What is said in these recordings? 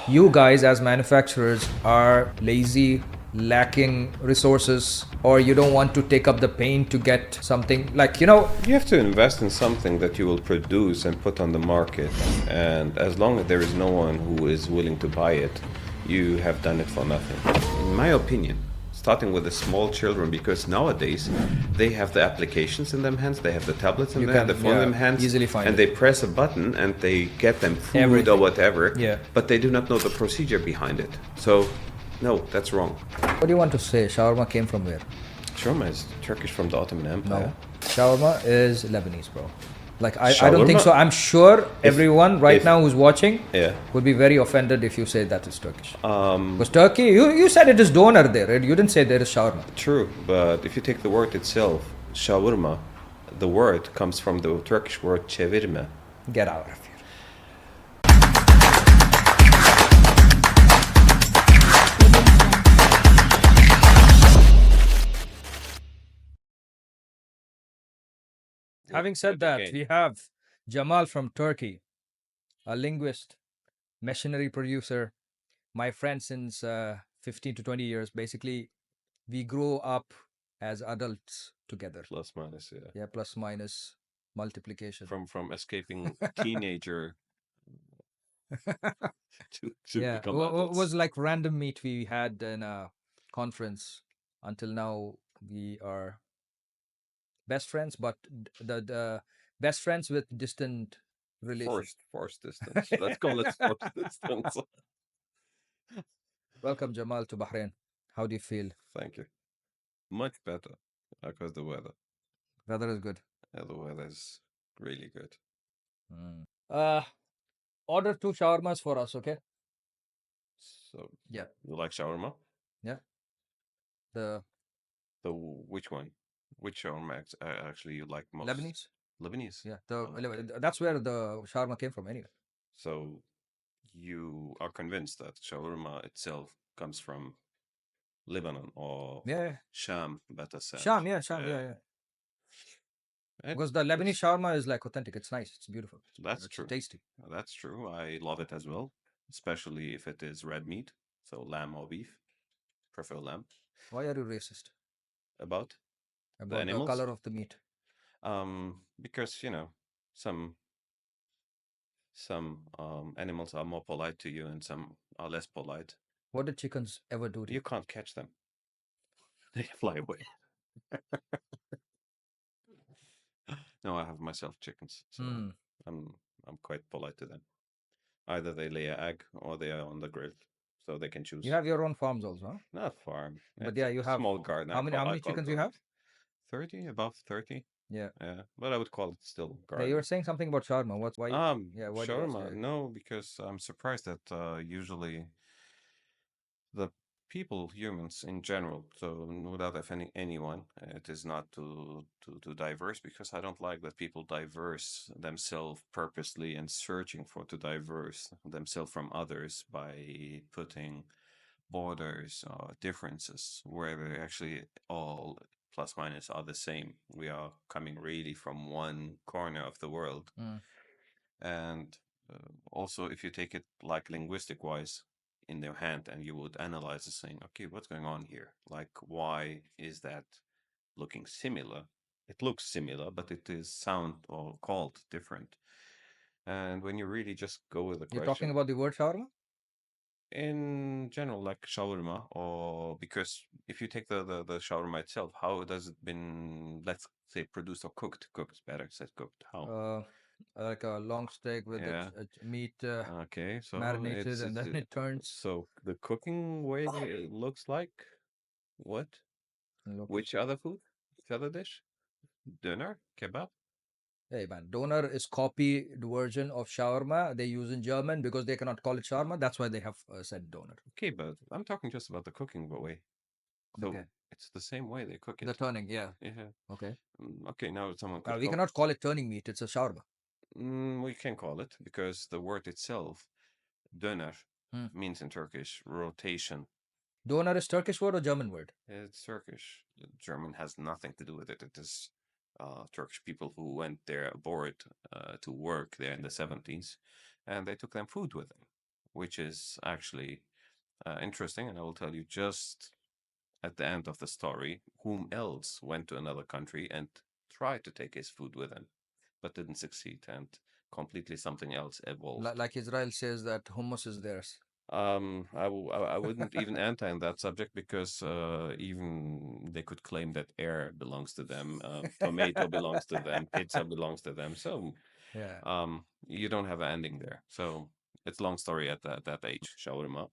you guys as manufacturers are lazy, lacking resources, or you don't want to take up the pain to get something like, You have to invest in something that you will produce and put on the market, and as long as there is no one who is willing to buy it, you have done it for nothing. In my opinion, starting with the small children, because nowadays they have the applications in their hands, they have the tablets in their hands, the phone in their hands, easily find and it. they press a button and they get them food Everything. or whatever, Yeah. but they do not know the procedure behind it. So, no, that's wrong. What do you want to say? Shawarma came from where? Shawarma is Turkish from the Ottoman Empire. No. Shawarma is Lebanese, bro. Like, I don't think so. Shawarma? I'm sure everyone right now who's watching Yeah. would be very offended if you say that is Turkish. Because Turkey, you said it is doner there, right? You didn't say there is shawarma. True, but if you take the word itself, shawarma, the word comes from the Turkish word çevirme. Get out of here. Having said that, we have Cemal from Turkey, a linguist, machinery producer, my friend since 15 to 20 years. Basically, we grow up as adults together. Plus minus, yeah. Yeah, plus minus multiplication. From escaping teenager to Yeah, become it adults. was like random meet we had in a conference. Until now, we are best friends, but the best friends with distant relations. Forced distance. Let's call it forced distance. Welcome, Jamal, to Bahrain. How do you feel? Thank you. Much better because the weather. Weather is good. Yeah, the weather is really good. Order 2 shawarmas for us, okay? So Yeah. you like shawarma? Yeah. The The which one? Which shawarma actually you like most? Lebanese? Lebanese. Yeah. Okay. That's where the shawarma came from anyway. So you are convinced that shawarma itself comes from Lebanon or Yeah. Sham, better said. Sham, yeah. Because the Lebanese shawarma is like authentic. It's nice. It's beautiful. That's It's true. tasty. That's true. I love it as well, especially if it is red meat, so lamb or beef. Prefer lamb. Why are you racist About the about the animals? color of the meat? Because some animals are more polite to you and some are less polite. What did chickens ever do to You you? can't catch them. They fly away. No, I have myself chickens, so I'm quite polite to them. Either they lay an egg or they are on the grill, so they can choose. You have your own farms also, huh? Not farm. But It's yeah, a you have small garden. how many chickens you have? 30, above 30. Yeah. Yeah, but I would call it still Yeah, garden. you were saying something about shawarma. Why? Yeah, why did you Shawarma. say it? No, because I'm surprised that usually the people, humans in general, so without offending anyone, it is not too diverse, because I don't like that people diverse themselves purposely and searching for to diverse themselves from others by putting borders or differences where they actually all plus minus are the same. We are coming really from one corner of the world. And also, if you take it like linguistic wise in their hand and you would analyze this saying, okay, what's going on here? Like, why is that looking similar? It looks similar, but it is sound or called different. And when you really just go with the You're question, talking about the word shawarma? in general, like shawarma, or because if you take the shawarma itself, how does it been, let's say, produced or cooked? Cooked, better said cooked. How? Like a long steak with Yeah. meat Okay, so marinated, and then it turns. so the cooking way it looks like what? Which other food? Which other dish? Döner Kebab? Hey man, doner is copied version of shawarma they use in German because they cannot call it shawarma. That's why they have said doner. Okay, but I'm talking just about the cooking way. So Okay. it's the same way they cook it. The turning, yeah. Yeah. Okay. Okay, now someone could We cannot call it turning meat. It's a shawarma. We can call it because the word itself, döner, Hmm. means in Turkish rotation. Doner is Turkish word or German word? It's Turkish. German has nothing to do with it. It is Turkish people who went there abroad to work there in the 70s, and they took them food with them. which is actually interesting, and I will tell you just at the end of the story whom else went to another country and tried to take his food with him, but didn't succeed, and completely something else evolved. Like Israel says that hummus is theirs. I wouldn't even enter in that subject because even they could claim that air belongs to them, tomato belongs to them, pizza belongs to them. So Yeah. you don't have an ending there. So it's long story at that age. Shawarma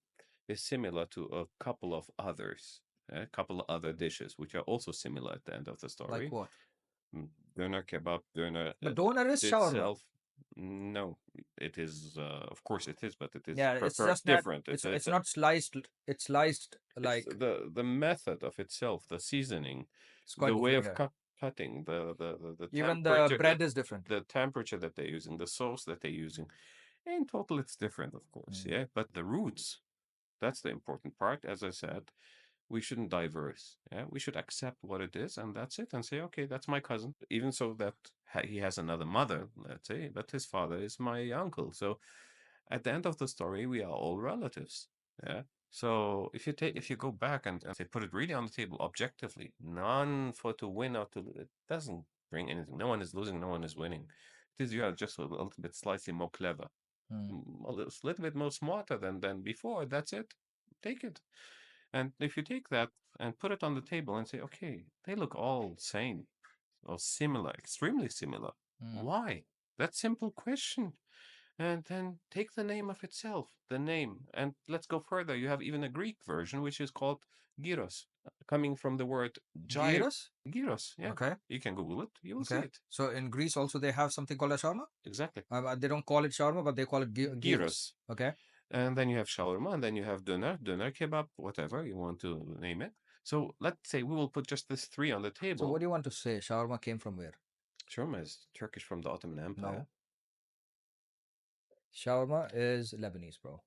is similar to a couple of others, a couple of other dishes which are also similar at the end of the Like story. what? Döner kebab, döner But doner is shawarma. itself, no, it is, of course it is, but it is Yeah, it's prepared just that different. it's not sliced. It's sliced It's like the method of itself, the seasoning, it's quite the way different. of Yeah. cutting, the Even the temperature, bread is different. the temperature that they're using, the sauce that they're using. In total, it's different, of course, Mm. yeah. But the roots, that's the important part. As I said, we shouldn't diverse. Yeah, we should accept what it is, and that's it, and say, okay, that's my cousin. Even so that he has another mother, let's say, but his father is my uncle. So at the end of the story, we are all relatives. Yeah. So if you go back and say put it really on the table objectively, none for to win or to it doesn't bring anything. No one is losing, no one is winning. It is you are just a little bit slightly more clever, Mm. little bit more smarter than before. That's it. Take it. And if you take that and put it on the table and say, okay, they look all same or similar, extremely similar. Mm. Why? That simple question. And then take the name of itself, the name. And let's go further. You have even a Greek version, which is called Gheerus, coming from the word Gyros. Gheerus. Yeah. Okay. You can Google it. You will see Okay. it. So in Greece also they have something called a shawarma. Exactly. They don't call it shawarma, but they call it gyros. Gheerus. Okay. And then you have shawarma, and then you have Döner Kebab, whatever you want to name it. So let's say we will put just this three on the So table. what do you want to say? Shawarma came from where? Shawarma is Turkish from the Ottoman Empire. No. Shawarma is Lebanese, bro.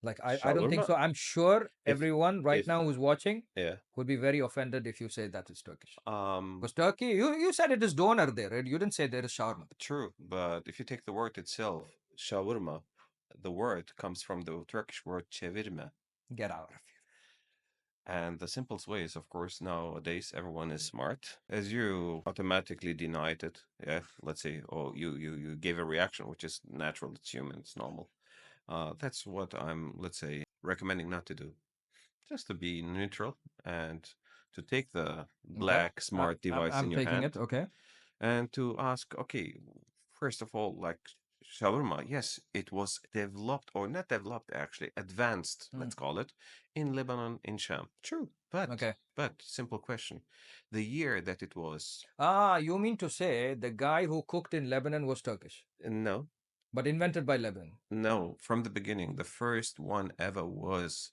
Like I don't think Shawarma, so. I'm sure if everyone right if now who's watching yeah, would be very offended if you say that is Turkish. um, Because Turkey, you said it is doner there, right? You didn't say there is shawarma. true. But if you take the word itself, shawarma, the word comes from the Turkish word çevirme. Get out of here. And the simplest way is, of course, nowadays everyone is smart. As you automatically denied it, yeah, let's say, oh, you gave a reaction, which is natural, it's human, it's normal. That's what I'm, let's say, recommending not to do. Just to be neutral and to take the Okay. black smart device I'm in your taking it. hand Okay. and to ask, okay, first of all, like shawarma, yes, it was developed or not developed, actually advanced, Mm. let's call it, in Lebanon, in Sham. True, Okay. but simple question, the year that it was, Ah, you mean to say the guy who cooked in Lebanon was Turkish, no, but invented by Lebanon? no, from the beginning, the first one ever was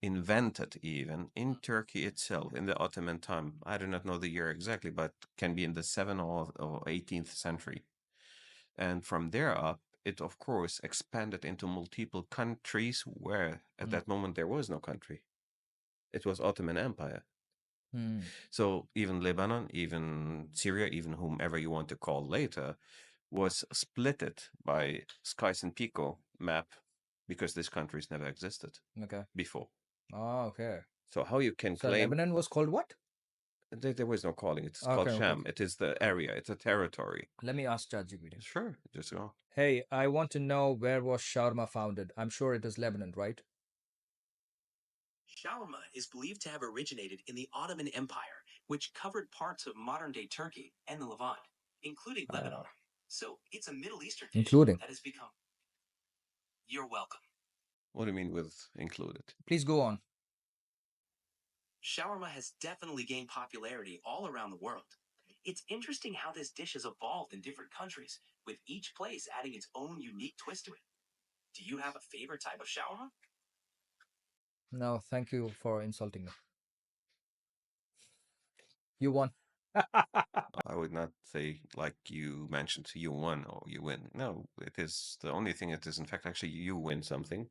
invented even in Turkey itself in the Ottoman time. I do not know the year exactly, but can be in the 7th or 18th century. And from there up, it of course expanded into multiple countries where at Mm. that moment there was no country. It was Ottoman Empire. Mm. So even Lebanon, even Syria, even whomever you want to call later, was splitted by Skies and Pico map because these countries never existed Okay. before. Ah, okay. So how you can So claim Lebanon was called what? there was no calling. It's Okay, called okay, Sham. okay. It is the area. It's a territory. Let me ask ChatGPT. Sure, just go. Hey, I want to know where was shawarma founded. I'm sure it is Lebanon, right? Shawarma is believed to have originated in the Ottoman Empire, which covered parts of modern-day Turkey and the Levant, including Lebanon. Ah, So it's a Middle Eastern dish including. that has become. You're welcome. What do you mean with included? Please go on. Shawarma has definitely gained popularity all around the world. It's interesting how this dish has evolved in different countries, with each place adding its own unique twist to it. Do you have a favorite type of shawarma? No, thank you for insulting me. You won. I would not say like you mentioned you won or you win. No, it is the only thing it is in fact actually you win something.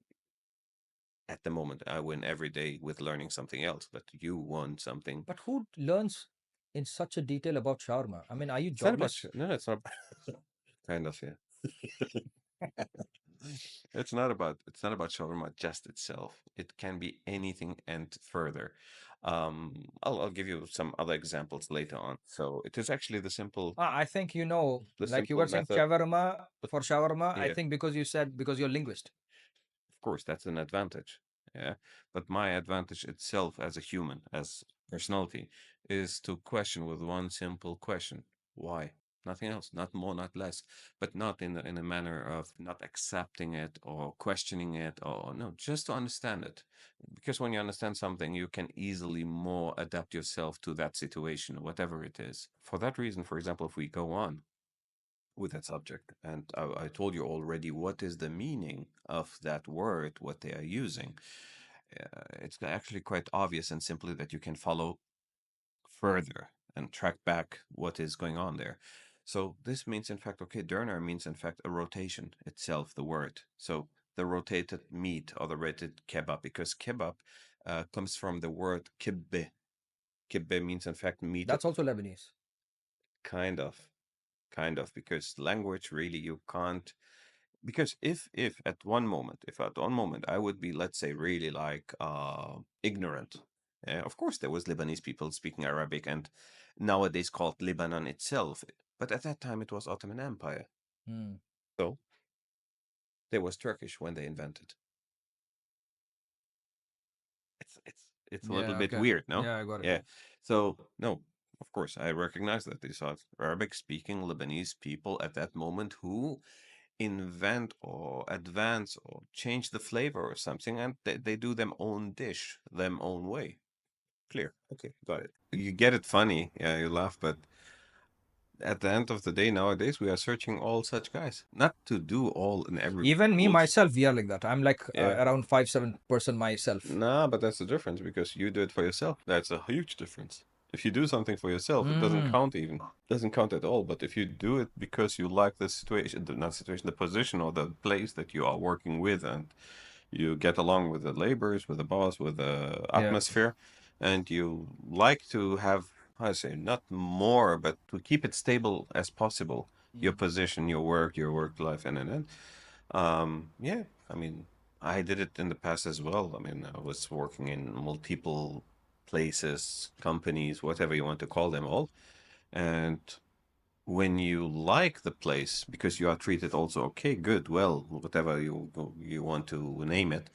At the moment, I win every day with learning something else, but you won something. But who learns in such a detail about shawarma? I mean, are you It's not about jobless? no, it's not kind of, yeah. It's not about shawarma just itself. It can be anything and further. I'll give you some other examples later on. So it is actually I think the like you were simple saying method. shawarma But for shawarma. I yeah, think because you said because you're linguist. of course, that's an advantage. Yeah. But my advantage itself as a human, as personality, is to question with one simple question. Why? Nothing else, not more, not less, but not in a manner of not accepting it or questioning it or no, just to understand it. Because when you understand something, you can easily more adapt yourself to that situation, whatever it is. For that reason, for example, if we go on with that subject. And I told you already what is the meaning of that word, what they are using. It's actually quite obvious and simply that you can follow further and track back what is going on there. So this means, in fact, okay, Döner means, in fact, a rotation itself, the word. So the rotated meat or the rotated kebab, because kebab comes from the word kibbe. Kibbe means, in fact, meat, That's also Lebanese. kind of, because language really you can't because if at one moment I would be, let's say, really like ignorant. Of course there was Lebanese people speaking Arabic and nowadays called Lebanon itself, but at that time it was Ottoman Empire. Mm. So there was Turkish when they invented. It's a little Yeah. bit Okay. weird, no? Yeah, I got it. Yeah. So no, of course I recognize that these are Arabic speaking Lebanese people at that moment who invent or advance or change the flavor or something, and they do them own dish, them own way. Clear. Okay, got it. You get it funny. Yeah, you laugh, but at the end of the day, nowadays, we are searching all such guys. Not to do all and every Even me bullshit. myself, we are like that. I'm like Yeah. around 5-7% myself. Nah, but that's the difference because you do it for yourself. That's a huge difference. If you do something for yourself, it doesn't Mm. count even. Doesn't count at all. But if you do it because you like the situation, not situation, the position or the place that you are working with, and you get along with the laborers, with the boss, with the Yeah. atmosphere, and you like to have, how I say, not more, but to keep it stable as possible, your position, your work life, and. Yeah, I mean, I did it in the past as well. I mean, I was working in multiple places, companies, whatever you want to call them all. And when you like the place because you are treated also okay, good, well, whatever you want to name it,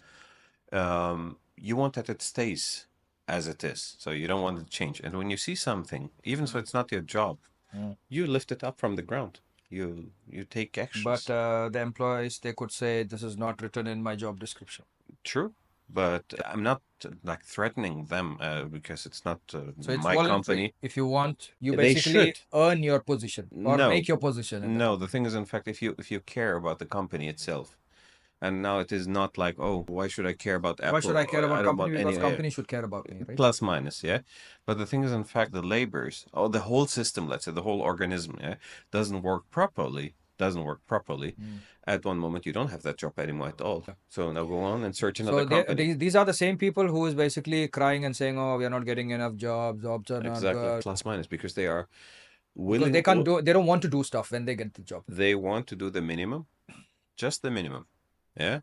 you want that it stays as it is. So you don't want it to change. And when you see something, even so it's not your job, Mm. you lift it up from the ground. You take But actions. the employees, they could say this is not written in my job description. True, but I'm not like threatening them because it's not So it's my voluntary. company. If you want, you They basically should. earn your position or No, make your position in the no. The company. thing is, in fact, if you care about the company itself, and now it is not like, oh, why should I care about Why Apple? should I care I about don't company? want any Because company should care about me, right? plus minus, yeah. But the thing is, in fact, the labors or the whole system, let's say the whole organism, yeah, doesn't work properly. Doesn't work properly. Mm. At one moment, you don't have that job anymore at all. So now go on and search another So company. these are the same people who is basically crying and saying, "Oh, we are not getting enough jobs. Jobs are not Exactly, good," plus minus, because they are because willing. they don't want to do stuff when they get the job. They want to do the minimum, just the minimum, yeah,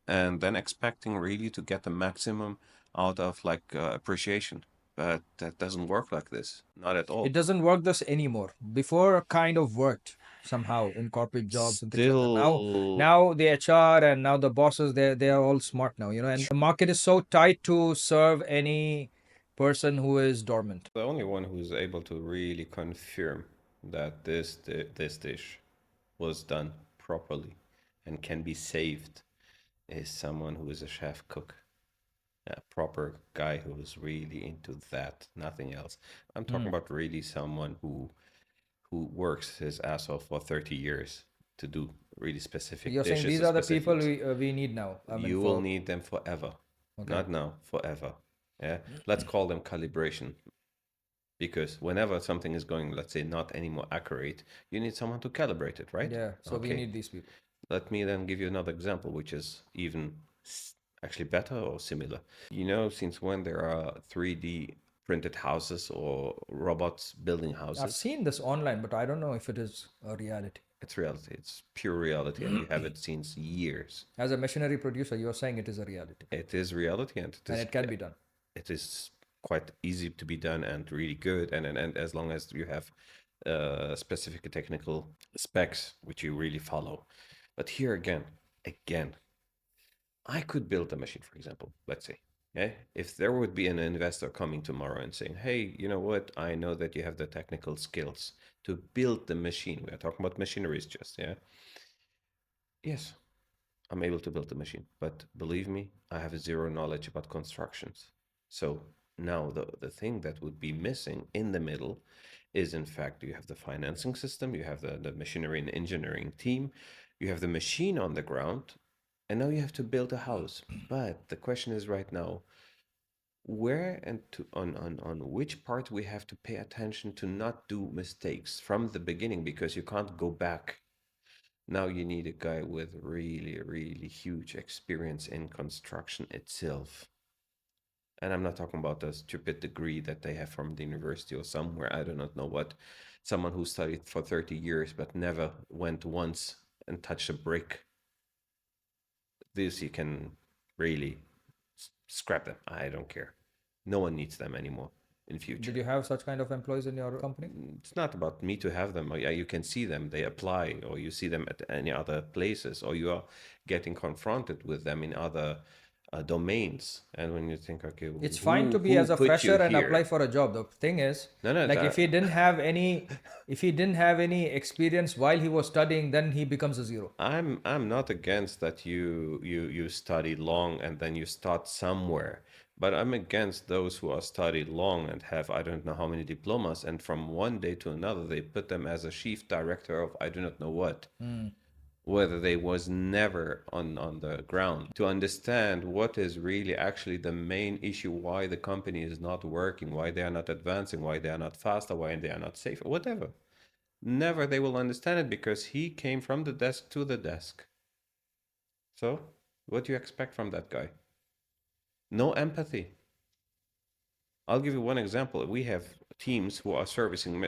and then expecting really to get the maximum out of like appreciation. But that doesn't work like this, not at It all. doesn't work this anymore. Before, kind of worked somehow in corporate jobs and things like that. Still, Now the HR and now the bosses, they are all smart now, and the market is so tight to serve any person who is dormant. the only one who's able to really confirm that this dish was done properly and can be saved is someone who is a chef cook, a proper guy who is really into that, nothing else. I'm talking about really someone who works his ass off for 30 years to do really specific You're saying dishes these and are the people specifics. we need now. I mean, You will need them forever. okay. Not now, forever. Yeah. Let's call them calibration. Because whenever something is going, let's say, not anymore accurate, you need someone to calibrate it, right? Yeah, so we Okay. need these people. Let me then give you another example, which is even actually better or similar. You know, since when there are 3D printed houses or robots building I've houses? seen this online, but I don't know if it is a reality. It's reality. It's pure reality, and you have it since years. As a machinery producer, you're saying it is a reality. It is reality, and it can be done. It is quite easy to be done and really good, and as long as you have specific technical specs which you really follow. But here again, I could build a machine, for example, let's say. Yeah, if there would be an investor coming tomorrow and saying, "Hey, you know what? I know that you have the technical skills to build the machine." We are talking about machineries, just yeah. Yes, I'm able to build the machine, but believe me, I have zero knowledge about constructions. So now the thing that would be missing in the middle is, in fact, you have the financing system, you have the machinery and engineering team, you have the machine on the ground, and now you have to build a house. But the question is right now, where and on which part we have to pay attention to not do mistakes from the beginning, because you can't go back. Now you need a guy with really, really huge experience in construction itself. And I'm not talking about a stupid degree that they have from the university or somewhere, I do not know what. Someone who studied for 30 years but never went once and touched a brick. This you can really scrap them. I don't care. No one needs them anymore in future. Did you have such kind of employees in your company? It's not about me to have them. Yeah, you can see them, they apply, or you see them at any other places, or you are getting confronted with them in other domains. And when you think, okay, It's fine to be as a fresher and apply for a job. The thing is, No, like if he didn't have any experience while he was studying, then he becomes a zero. I'm not against that you study long and then you start somewhere, but I'm against those who are studied long and have I don't know how many diplomas, and from one day to another they put them as a chief director of I do not know what. Whether they was never on the ground to understand what is really actually the main issue, why the company is not working, why they are not advancing, why they are not faster, why they are not safer, whatever. Never they will understand it, because he came from the desk to the desk. So what do you expect from that guy? No empathy. I'll give you one example. We have teams who are servicing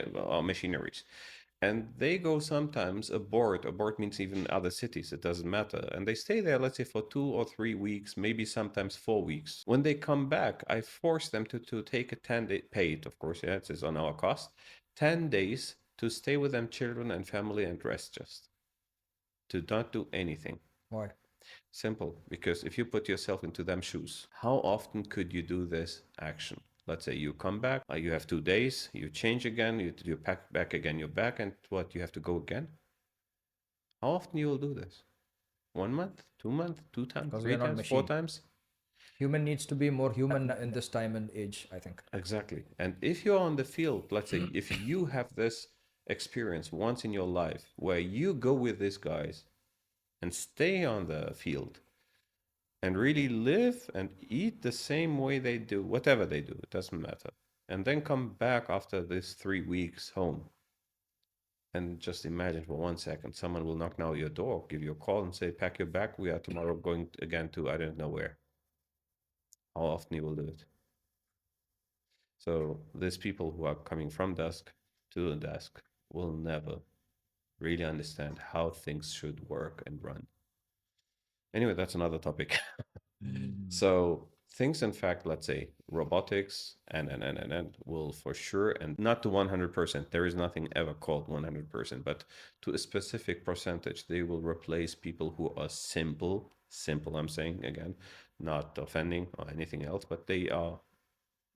machineries, and they go sometimes abroad. Abroad means even other cities, it doesn't matter. And they stay there, let's say, for 2 or 3 weeks, maybe sometimes 4 weeks. When they come back, I force them to take a 10-day, paid, of course, yeah, it is on our cost, 10 days to stay with them children and family and rest, just to not do anything. Why? Simple, because if you put yourself into them shoes, how often could you do this action? Let's say you come back, you have 2 days, you change again, you pack back again, you're back, and what, you have to go again? How often you will do this? 1 month, 2 months, 2 times, 3 times, 4 times? Human needs to be more human in this time and age, I think. Exactly. And if you're on the field, let's say, if you have this experience once in your life where you go with these guys and stay on the field and really live and eat the same way they do, whatever they do, it doesn't matter. And then come back after this 3 weeks home. And just imagine for 1 second, someone will knock now your door, give you a call and say, pack your bag, we are tomorrow going again to I don't know where. How often you will do it? So these people who are coming from desk to the desk will never really understand how things should work and run. Anyway, that's another topic. So things, in fact, let's say robotics and will for sure, and not to 100%, there is nothing ever called 100%, but to a specific percentage, they will replace people who are simple, I'm saying again, not offending or anything else, but they are,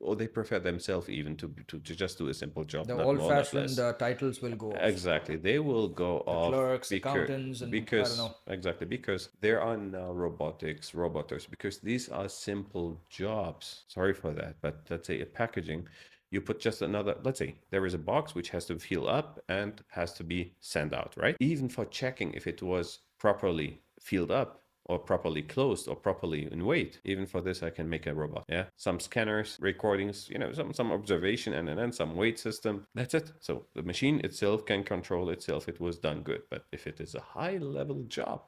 or they prefer themselves even to just do a simple job. The not more, not old-fashioned less. titles will go off. Exactly, they will go off. Clerks, accountants, and I don't know. Exactly, because there are now robotics, roboters, because these are simple jobs. Sorry for that, but let's say a packaging, you put just another, let's say there is a box which has to fill up and has to be sent out, right? Even for checking if it was properly filled up or properly closed or properly in weight. Even for this, I can make a robot. Yeah, some scanners, recordings, some observation, and then some weight system. That's it. So the machine itself can control itself. It was done good. But if it is a high-level job,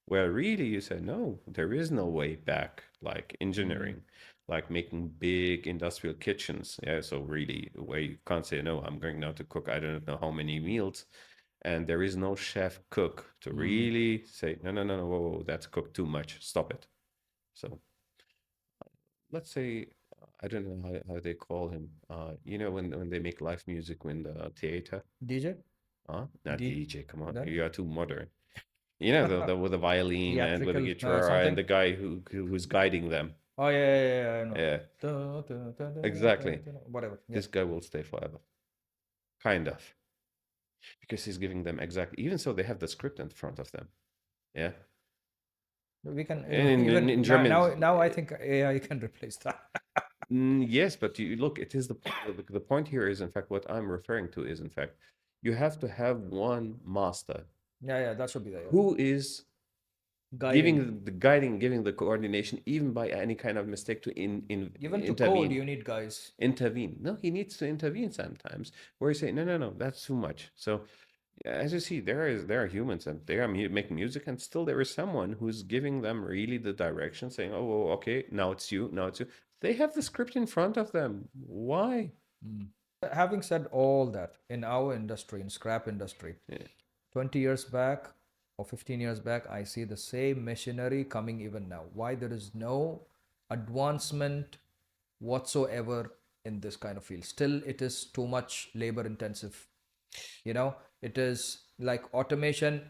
where really you say, no, there is no way back, like engineering, like making big industrial kitchens. Yeah, so really, where you can't say, no, I'm going now to cook I don't know how many meals, and there is no chef cook to really say, no, no, no, no, whoa, that's cooked too much. Stop it. So let's say, I don't know how they call him. You know, when they make live music in the theater. DJ? Not D DJ. Come on, then you are too modern. You know, the with the violin and with the theatrical guitar and something. the guy who's guiding them. Oh yeah, I know. Yeah, exactly. Whatever. Yeah. This guy will stay forever, kind of, because he's giving them exactly. Even so, they have the script in front of them. Yeah, We can in even German. now I think AI can replace that. Yes, but you look, it is the point here is in fact what I'm referring to is in fact you have to have one master Yeah, that should be there. who is Guiding. giving the coordination, even by any kind of mistake to Even to intervene. code, you need guys. Intervene. No, he needs to intervene sometimes, where he say, no, no, no, that's too much. So as you see, there are humans and they are making music, and still there is someone who's giving them really the direction, saying, oh, okay, now it's you, now it's you. They have the script in front of them. Why? Having said all that, in our industry, in scrap industry, 20 years back or 15 years back, I see the same machinery coming even now. Why there is no advancement whatsoever in this kind of field? Still, it is too much labor intensive. You know, it is like automation.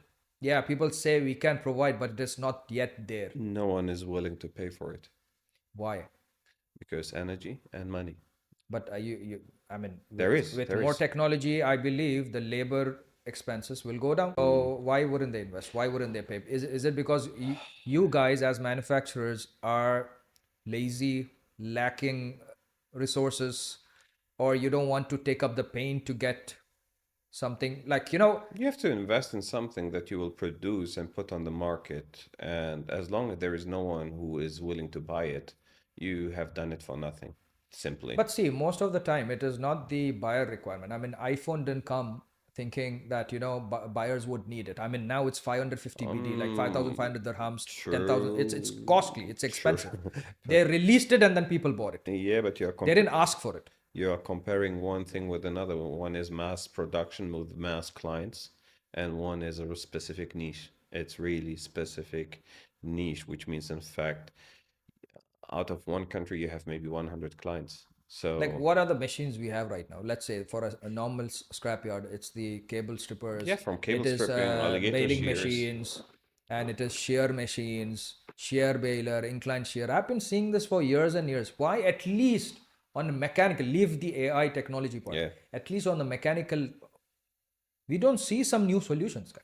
Yeah, people say we can provide, but it is not yet there. No one is willing to pay for it Why? because energy and money. But I mean, with there more is. technology, I believe the labor expenses will go down. So why wouldn't they invest? Why wouldn't they pay? Is it because you guys as manufacturers are lazy, lacking resources, or you don't want to take up the pain to get something like, you know? You have to invest in something that you will produce and put on the market, and as long as there is no one who is willing to buy it, you have done it for nothing, simply. But see, most of the time it is not the buyer requirement. I mean, iPhone didn't come thinking that, you know, buyers would need it. I mean, now it's 550 BD, like 5,500 dirhams, 10,000. It's costly, it's expensive. They released it and then people bought it. Yeah, but They didn't ask for it. you are comparing one thing with another. One is mass production with mass clients, and one is a specific niche. It's really specific niche, which means in fact, out of one country you have maybe 100 clients. So Like, what are the machines we have right now? Let's say for a normal scrapyard, it's the cable strippers. yeah, from cable it is stripping, alligator baling shears. machines, and it is shear machines, shear baler, incline shear. I've been seeing this for years and years. Why? At least on the mechanical, leave the AI technology part. Yeah. At least on the mechanical, we don't see some new solutions, guys.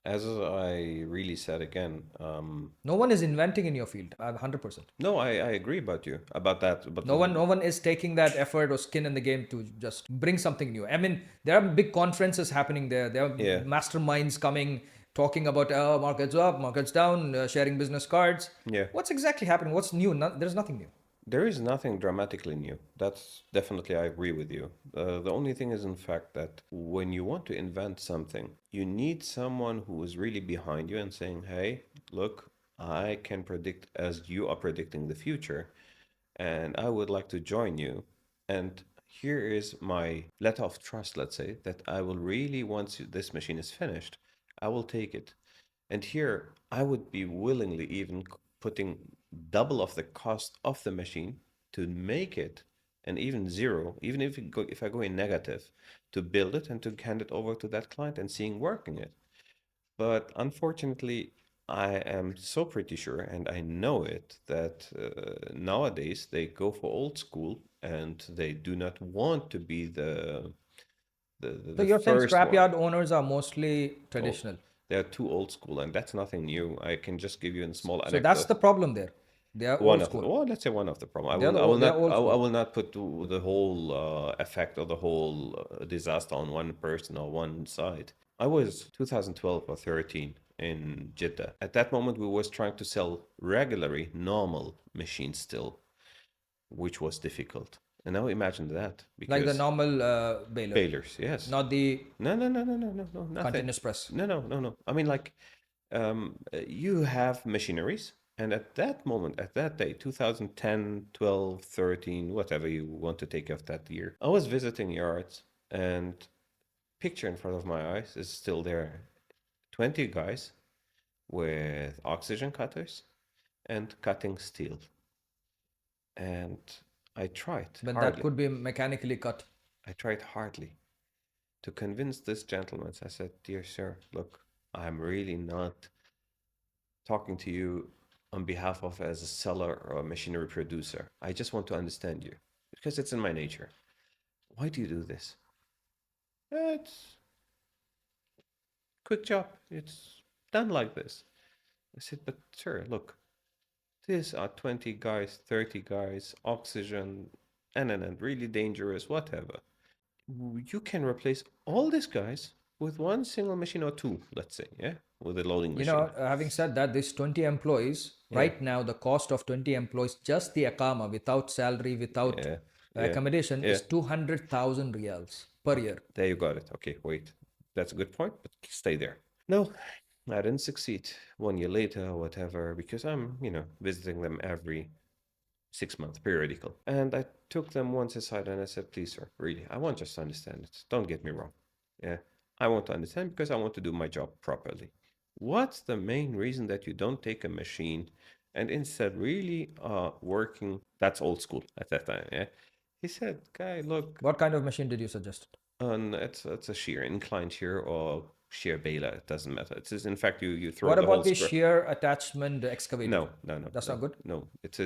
As I really said again, No one is inventing in your field. 100%. no, I agree about you about that. But No one is taking that effort or skin in the game to just bring something new. I mean, there are big conferences happening there. There are Yeah. masterminds coming, talking about markets up, markets down, sharing business cards. Yeah. What's exactly happening? What's new? There's nothing new. There is nothing dramatically new. That's definitely, I agree with you. The only thing is, in fact, that when you want to invent something, you need someone who is really behind you and saying, hey, look, I can predict as you are predicting the future, and I would like to join you. And here is my letter of trust, let's say, that I will really, once this machine is finished, I will take it. And here, I would be willingly even putting double of the cost of the machine to make it, and even zero, even if I go in negative, to build it and to hand it over to that client and seeing working it. But unfortunately, I am so pretty sure, and I know it, that nowadays they go for old school and they do not want to be So you're saying first one. scrapyard owners are mostly traditional. They're too old school, and that's nothing new. I can just give you a small So anecdote. that's the problem there. They are One old of the, school. well, let's say one of the problem. They're old school. I will not put the whole effect or the whole disaster on one person or one side. I was 2012 or 13 in Jeddah. At that moment, we was trying to sell regularly normal machines still, which was difficult. And now imagine that. Like the normal baler. balers, yes. Not the No, nothing. continuous press. No. I mean, like, you have machineries, and at that moment, at that day, 2010, 12, 13, whatever you want to take of that year, I was visiting yards, and picture in front of my eyes is still there. 20 guys with oxygen cutters and cutting steel. And I tried When that hardly. could be mechanically cut. I tried hardly to convince this gentleman. I said, "Dear sir, look, I'm really not talking to you on behalf of as a seller or a machinery producer. I just want to understand you because it's in my nature. Why do you do this? It's quick job. It's done like this." I said, "But sir, look, these are 20 guys, 30 guys, oxygen, and really dangerous, whatever. You can replace all these guys with one single machine or two, let's say, yeah, with a loading You machine." know, having said that, this 20 employees, Yeah. right now, the cost of 20 employees, just the akama, without salary, without Yeah, accommodation, is yeah. 200,000 riyals per year. There you got it. Okay, wait. That's a good point, but stay there. No, I didn't succeed. 1 year later, whatever, because I'm, visiting them every 6 month periodical. And I took them once aside and I said, "Please, sir, really, I want just to understand it. Don't get me wrong. Yeah, I want to understand because I want to do my job properly. What's the main reason that you don't take a machine and instead really working?" That's old school at that time. Yeah, he said, "Guy, look, What kind of machine did you suggest? it's a shear, inclined shear or shear baler. It doesn't matter. It is in fact you throw What the whole about the screw." shear attachment excavator? No. That's not good? No, it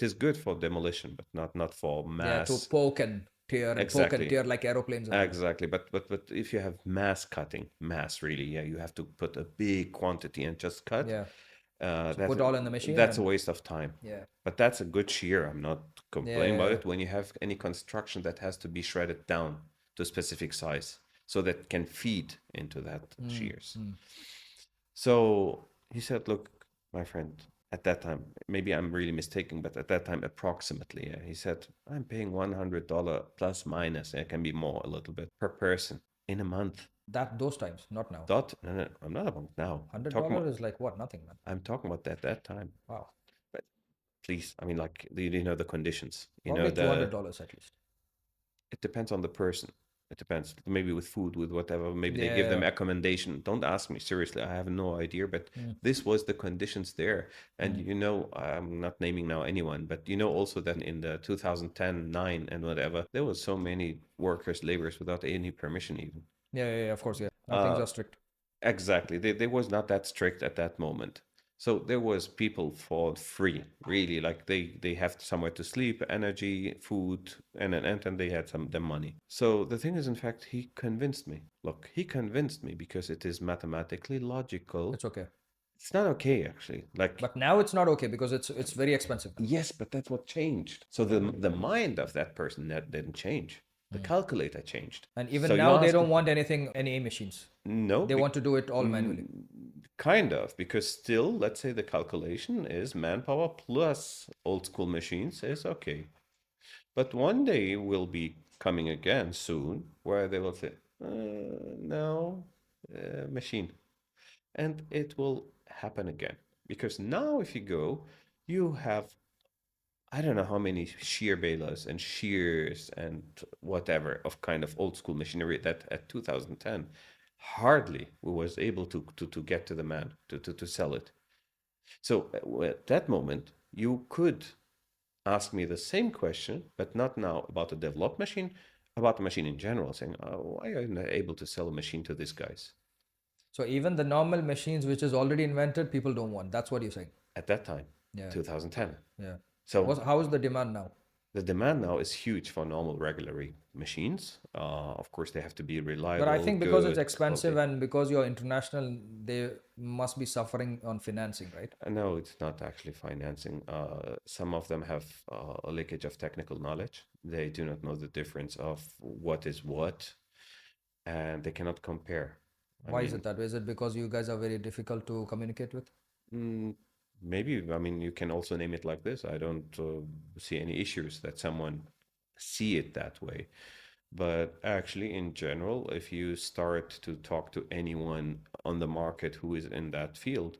is good for demolition, but not for Yeah, to mass. poke and tear and poke and Exactly. tear like aeroplanes and all that. Exactly. But if you have mass cutting, mass really, yeah, you have to put a big quantity and just cut. Yeah. So That's put all in the machine that's a and- waste of time. Yeah. But that's a good shear. I'm not complaining about Yeah. it. When you have any construction that has to be shredded down to a specific size so that it can feed into that shears. So he said, "Look, my friend, at that time, maybe I'm really mistaken, but at that time, approximately, yeah, he said, I'm paying $100 plus minus. It can be more a little bit per person in a month." Those times, not now. No, I'm not about now. I'm $100 talking about, is like what? Nothing, man. I'm talking about that time. Wow. But please, I mean, like, you know the conditions. You Probably know $200 at least. it depends on the person. It depends. Maybe with food, with whatever. Maybe they give them Yeah. accommodation. Don't ask me seriously. I have no idea. But this was the conditions there. And I'm not naming now anyone, but also that in the 2010, 9, and whatever, there was so many workers, laborers without any permission even. Yeah, of course, yeah. Now things are strict. Exactly. They was not that strict at that moment. So there was people for free, really. Like they have somewhere to sleep, energy, food, and they had the money. So the thing is, in fact, he convinced me. Look, he convinced me because it is mathematically logical. It's okay. It's not okay, actually. Like, But now it's not okay because it's very expensive. yes, but that's what changed. So the mind of that person that didn't change. The calculator changed. And even So you now they ask- don't want any machines. No, They want to do it all manually. kind of, because still, let's say the calculation is manpower plus old school machines is okay. But one day will be coming again soon where they will say, no, machine. And it will happen again. Because now, if you go, you have, I don't know how many shear balers and shears and whatever of kind of old school machinery that at 2010 hardly we was able to get to the man to sell it. So at that moment you could ask me the same question, but not now about a developed machine, about the machine in general, saying, why are you not able to sell a machine to these guys? So even the normal machines which is already invented, people don't want. That's what you're saying. At that time, Yeah. 2010. Yeah. So How is the demand now? the demand now is huge for normal regular machines. Of course, they have to be reliable. But I think because it's good expensive quality. and because you're international, they must be suffering on financing, right? No, it's not actually financing. Some of them have a leakage of technical knowledge. They do not know the difference of what is what, and they cannot compare. Why is it that way? Is it because you guys are very difficult to communicate with? Maybe, I mean, you can also name it like this. I don't see any issues that someone see it that way. But actually, in general, if you start to talk to anyone on the market who is in that field,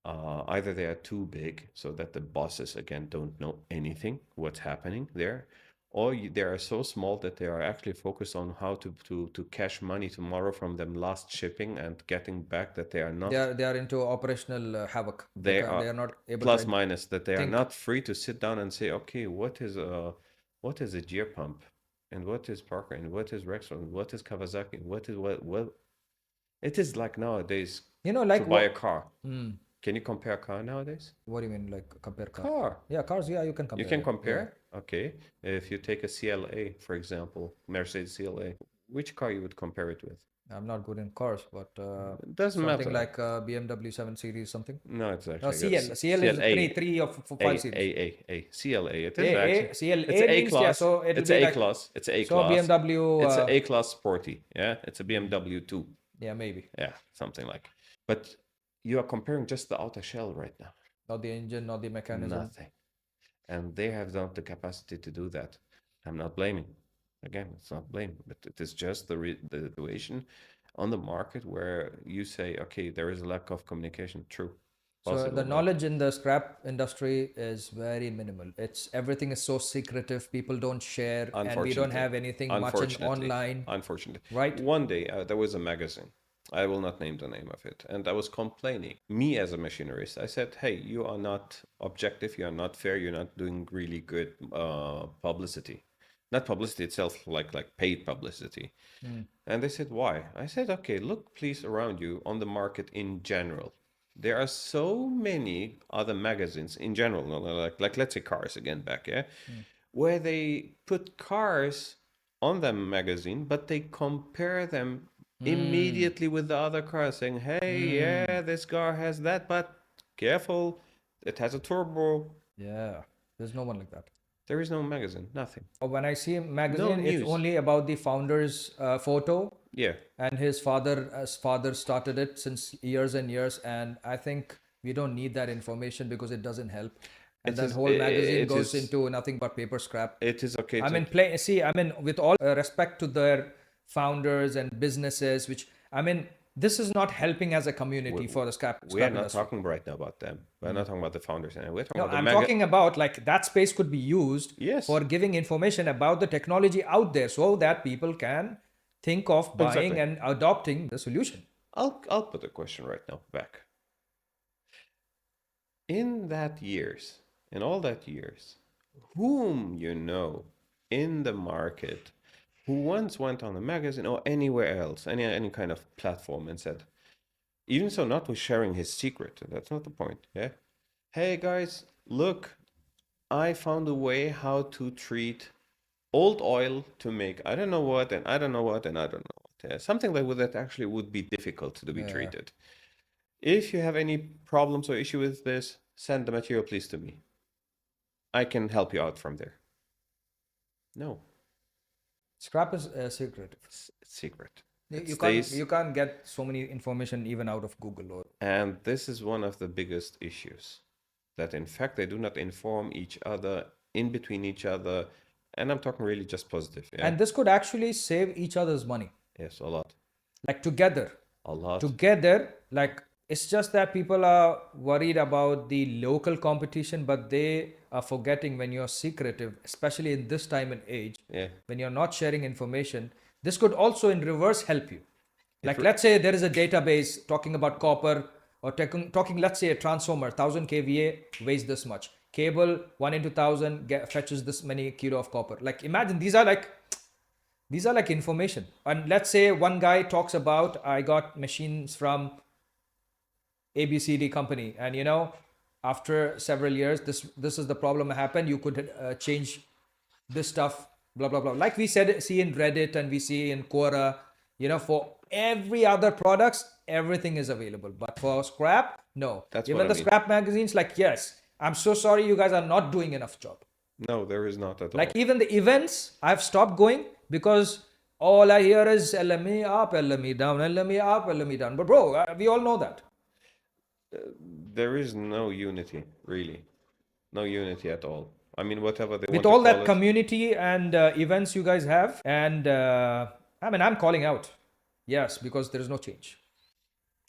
either they are too big so that the bosses again don't know anything what's happening there, they are so small that they are actually focused on how to cash money tomorrow from them last shipping and getting back, that they are not, They are into operational havoc. they They are are not able plus to minus, that they are think. not free to sit down and say, okay, what is a gear pump, and what is Parker, and what is Rexroth, and what is Kawasaki, and what is what it is like nowadays You know, to like buy a what? car. Can you compare a car nowadays? What do you mean, like compare car? Car. Yeah, cars. Yeah, you can You compare. can Yeah. compare? Okay. If you take a CLA, for example, Mercedes CLA, which car you would compare it with? I'm not good in cars, but It doesn't something matter. like BMW 7 Series, something. No, it's No, actually CL is three of five series. CLA. It is actually. CLA It's a means, yeah, class. so it'll It's be a like, class. It's a so class. BMW. It's a class sporty. Yeah, it's a BMW 2. Yeah, maybe. Yeah, something like. But you are comparing just the outer shell right now. Not the engine, not the mechanism. Nothing. And they have not the capacity to do that. I'm not blaming. Again, it's not blame, but it is just the situation on the market where you say, okay, there is a lack of communication. True. So Possible, the but knowledge in the scrap industry is very minimal. It's everything is so secretive. People don't share, and we don't unfortunately, have anything much in online. unfortunately, Right? one day there was a magazine. I will not name the name of it. And I was complaining. Me as a machinerist, I said, hey, you are not objective, you are not fair, you're not doing really good publicity. Not publicity itself, like paid publicity. And they said, why? I said, okay, look please around you on the market in general. There are so many other magazines in general, like let's say cars again back, yeah, where they put cars on the magazine, but they compare them immediately with the other cars, saying, hey, yeah, this car has that, but careful, it has a turbo. Yeah, there's no one like that. There is no magazine, nothing. When I see a magazine, No it's news. only about the founder's photo, Yeah, and his father started it since years and years. And I think we don't need that information because it doesn't help. And It then is- whole magazine it goes is- into nothing but paper scrap. it is okay I to mean, with all respect to their founders and businesses, which I mean, this is not helping as a community for the scrap we are not industry. talking right now about them. We're not talking about the founders, and we're talking No, about the I'm talking about like that space could be used Yes. for giving information about the technology out there so that people can think of buying Exactly. and adopting the solution. I'll put a question right now back. In all that years, whom you know in the market who once went on a magazine or anywhere else, any kind of platform, and said, even so, not with sharing his secret, that's not the point, yeah? Hey guys, look, I found a way how to treat old oil to make I don't know what, and I don't know what, and I don't know what. Yeah, something like that actually would be difficult to be treated. If you have any problems or issue with this, send the material please to me. I can help you out from there. No, Scrap is secretive. it's secret. You can't get so many information even out of Google or. And this is one of the biggest issues, that in fact they do not inform each other in between each other. And I'm talking really just positive. Yeah. And this could actually save each other's money. Yes, a lot. Like together. A lot. Together, like it's just that people are worried about the local competition, but they are forgetting when you're secretive, especially in this time and age, Yeah. when you're not sharing information. This could also in reverse help you. Like let's say there is a database talking about copper, or talking let's say a transformer 1000 kVA weighs this much, cable 1 into 1000 fetches this many kilo of copper. Like imagine these are like information. And let's say one guy talks about, I got machines from ABCD company, and after several years this is the problem happened, you could change this stuff, blah blah blah, like we see in Reddit and we see in Quora. For every other products, everything is available, but for scrap, no. That's Even what I the mean. scrap magazines, like, yes, I'm so sorry, you guys are not doing enough job. No, there is not at all. Like even the events, I've stopped going because all I hear is LME up, LME down, LME up, LME down. But bro, we all know that. There is no unity, really. No unity at all. I mean, whatever they want With to all call that it. community and events you guys have, and I mean, I'm calling out. Yes, because there is no change.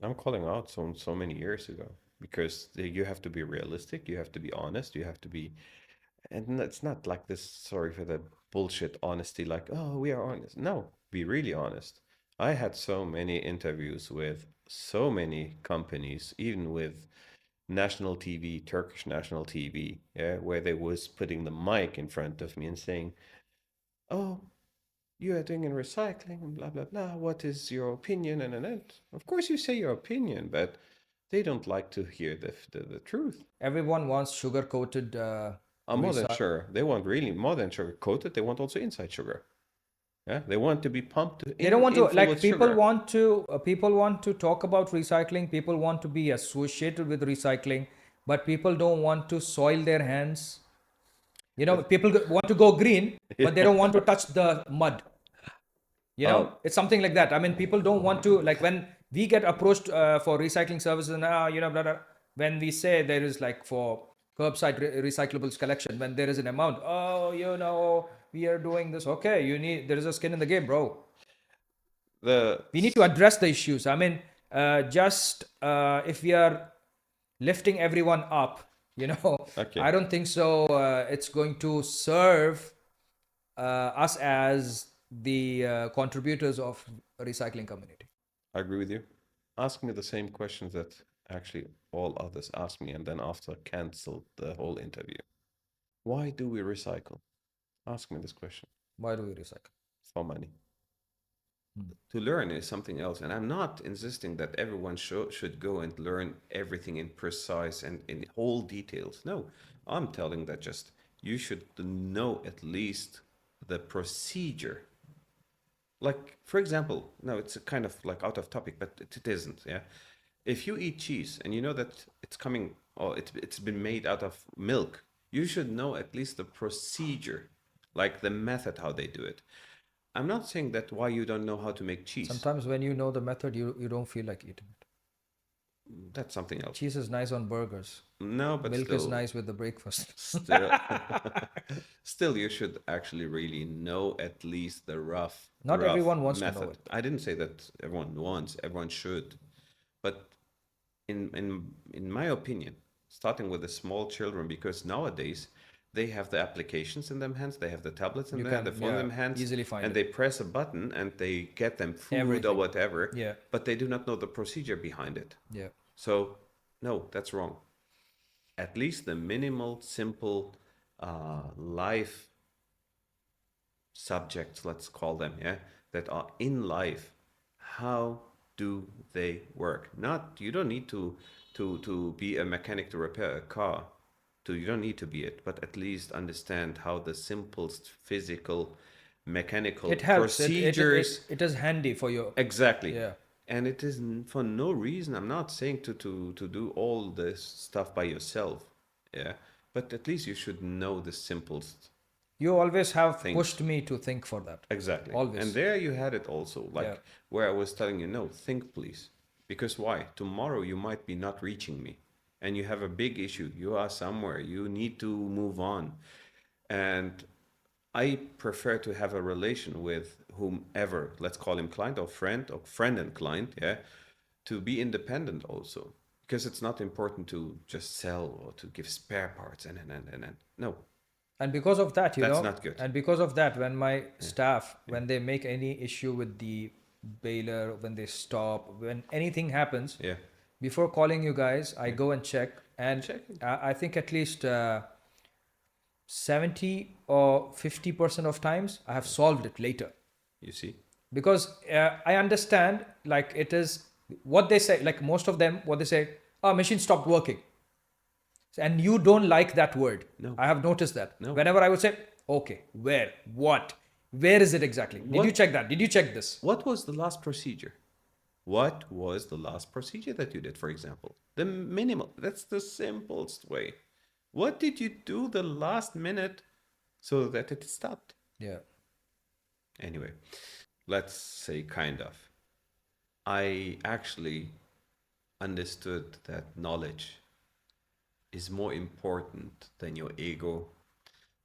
I'm calling out so many years ago, because you have to be realistic, you have to be honest, you have to be, And it's not like this, sorry for the bullshit honesty, like, oh, we are honest. No, be really honest. I had so many interviews with so many companies, even with national TV, Turkish national TV, yeah, where they was putting the mic in front of me and saying, "Oh, you are doing in recycling and blah blah blah. What is your opinion?" And of course you say your opinion, but they don't like to hear the truth. Everyone wants sugar coated I'm more than sure they want really more than sugar coated. They want also inside sugar. Yeah, they want to be pumped They don't want to, full like, with sugar. people want to talk about recycling. People want to be associated with recycling, but people don't want to soil their hands. People want to go green, but they don't want to touch the mud. It's something like that. I mean, people don't want to, like, when we get approached for recycling services, and blah, blah, when we say there is, like, for curbside recyclables collection, when there is an amount, we are doing this. Okay, there is a skin in the game, bro. We need to address the issues. I mean, just if we are lifting everyone up, Okay. I don't think so. It's going to serve us as the contributors of a recycling community. I agree with you. Ask me the same questions that actually all others ask me, and then after cancel the whole interview. Why do we recycle? Ask me this question. Why do we recycle? For money. To learn is something else, and I'm not insisting that everyone should go and learn everything in precise and in whole details. No, I'm telling that just you should know at least the procedure. Like, for example, no, it's a kind of like out of topic, but it isn't. Yeah, if you eat cheese and you know that it's coming or it's been made out of milk, you should know at least the procedure, like the method how they do it. I'm not saying that why you don't know how to make cheese. Sometimes when you know the method, you don't feel like eating it. That's something else. Cheese is nice on burgers. No, but milk still, is nice with the breakfast. Still, you should actually really know at least the rough. Not rough everyone wants method. to know it. I didn't say that everyone wants. Everyone should, but in my opinion, starting with the small children, because nowadays they have the applications in them hands, they have the tablets in the phone in them hands, easily find and it. they press a button and they get them food Everything. or whatever. Yeah. But they do not know the procedure behind it. Yeah. So no, that's wrong. At least the minimal, simple life subjects, let's call them, yeah, that are in life. How do they work? Not, you don't need to be a mechanic to repair a car. You don't need to be it, but at least understand how the simplest physical, mechanical It helps. procedures. It is handy for you. Exactly. Yeah. And it is for no reason. I'm not saying to do all this stuff by yourself. Yeah. But at least you should know the simplest. You always have Things. pushed me to think for that. Exactly. Always. And there you had it also, like Yeah. where I was telling you, no, think please. Because why? Tomorrow you might be not reaching me and you have a big issue. You are somewhere. You need to move on. And I prefer to have a relation with whomever, let's call him client or friend and client, yeah, to be independent also. Because it's not important to just sell or to give spare parts and no. And because of that, That's not good. And because of that, when my staff, when they make any issue with the baler, when they stop, when anything happens, Yeah. before calling you guys, I go and check. And Check. I think at least 70 or 50% of times I have solved it later. You see? Because I understand, like, it is what they say, like most of them, what they say, machine stopped working. And you don't like that word. No. I have noticed that. No. Whenever I would say, okay, where, what, where is it exactly? Did you check that? Did you check this? What was the last procedure? What was the last procedure that you did, for example? The minimal. That's the simplest way. What did you do the last minute so that it stopped? Yeah. Anyway, let's say kind of. I actually understood that knowledge is more important than your ego,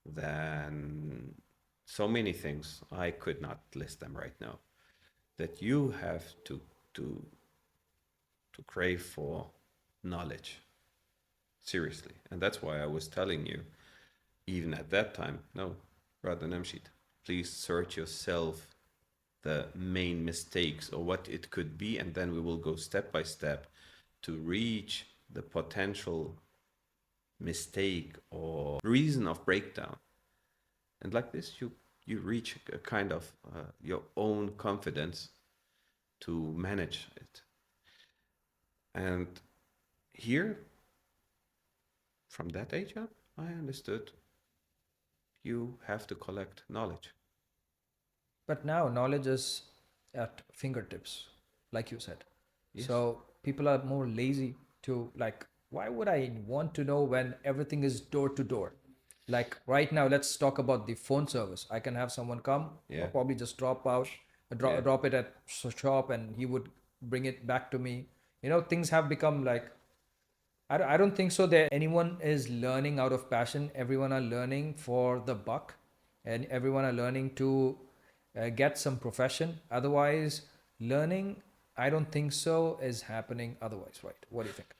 than so many things. I could not list them right now. That you have to crave for knowledge. Seriously. And that's why I was telling you, even at that time, no, brother Namsheed, please search yourself the main mistakes or what it could be, and then we will go step by step to reach the potential mistake or reason of breakdown. And like this, you reach a kind of your own confidence to manage it. And here, from that age up, I understood you have to collect knowledge. But now knowledge is at fingertips, like you said. Yes. So people are more lazy to, like, why would I want to know when everything is door to door? Like right now, let's talk about the phone service. I can have someone come, Yeah. or probably just drop Yeah. drop it at shop, and he would bring it back to me. Things have become like, I don't think so that anyone is learning out of passion. Everyone are learning for the buck, and everyone are learning to get some profession. Otherwise, learning, I don't think so is happening otherwise, right? What do you think?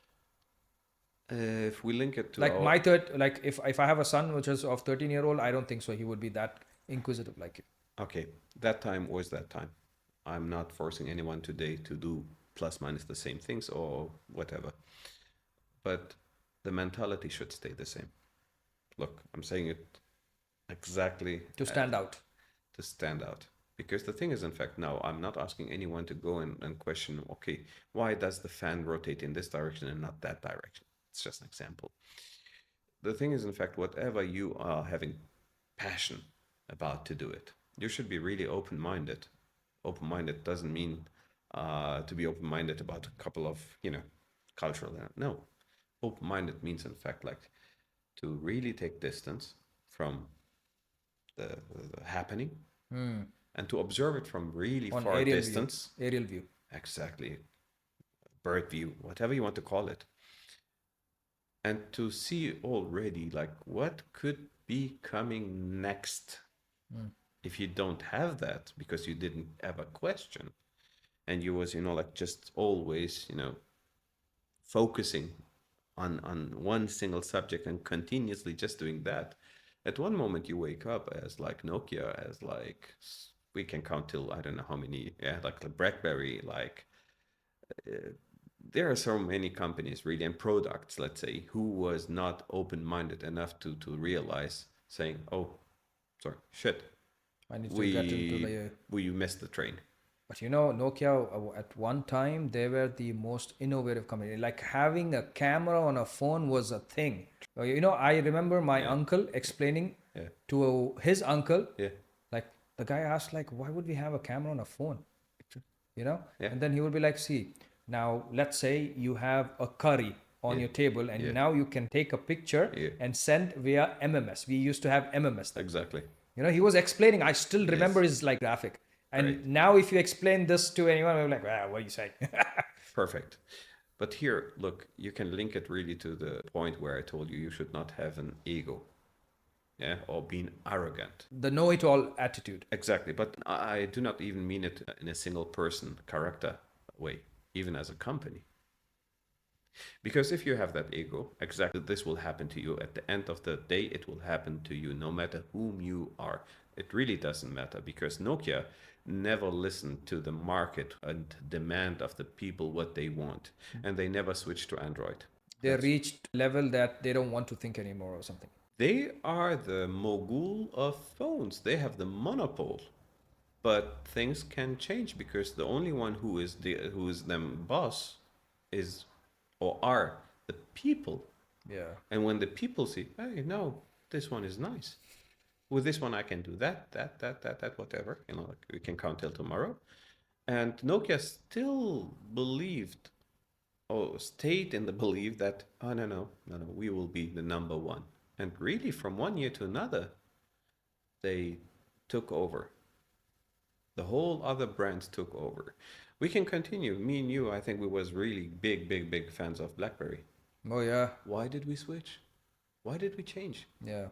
If we link it to Like our, my third, like if I have a son which is of 13-year-old, I don't think so he would be that inquisitive like you. okay, that time was that time. I'm not forcing anyone today to do plus minus the same things or whatever. But the mentality should stay the same. Look, I'm saying it exactly To stand out. to stand out. Because the thing is, in fact, now I'm not asking anyone to go and question, okay, why does the fan rotate in this direction and not that direction? It's just an example. The thing is, in fact, whatever you are having passion about to do it, you should be really open-minded. Open-minded doesn't mean to be open-minded about a couple of, cultural. No, open-minded means, in fact, like to really take distance from the happening and to observe it from really On far aerial distance. view. Aerial view. Exactly. Bird view, whatever you want to call it. And to see already like what could be coming next. If you don't have that because you didn't have a question and you was, like just always, focusing on one single subject and continuously just doing that. At one moment you wake up as like Nokia, as like we can count till I don't know how many, like the BlackBerry, like there are so many companies really and products, let's say, who was not open-minded enough to realize saying, oh, sorry, shit, I need to get into the. we missed the train. But Nokia at one time they were the most innovative company. Like having a camera on a phone was a thing. I remember my uncle explaining to his uncle. Yeah. Like the guy asked, like, why would we have a camera on a phone? Yeah. And then he would be like, see, now let's say you have a curry on your table, and now you can take a picture and send via MMS. We used to have MMS then. Exactly. He was explaining. I still remember his like graphic. And now if you explain this to anyone, I'm like, what are you saying? Perfect. But here, look, you can link it really to the point where I told you should not have an ego. Yeah, or being arrogant. The know-it-all attitude. Exactly. But I do not even mean it in a single person character way, even as a company. Because if you have that ego, exactly this will happen to you. At the end of the day, it will happen to you no matter whom you are. It really doesn't matter because Nokia never listened to the market and demand of the people what they want. And they never switched to Android. They reached level that they don't want to think anymore or something. They are the mogul of phones. They have the monopoly. But things can change because the only one who is them boss is or are the people. Yeah. And when the people see, hey, no, this one is nice. With this one, I can do that, whatever. Like we can count till tomorrow. And Nokia still believed, or stayed in the belief that, oh, no, we will be the number one. And really, from one year to another, they took over. The whole other brands took over. We can continue. Me and you, I think we was really big fans of BlackBerry. Oh, yeah. Why did we switch? Why did we change? Yeah.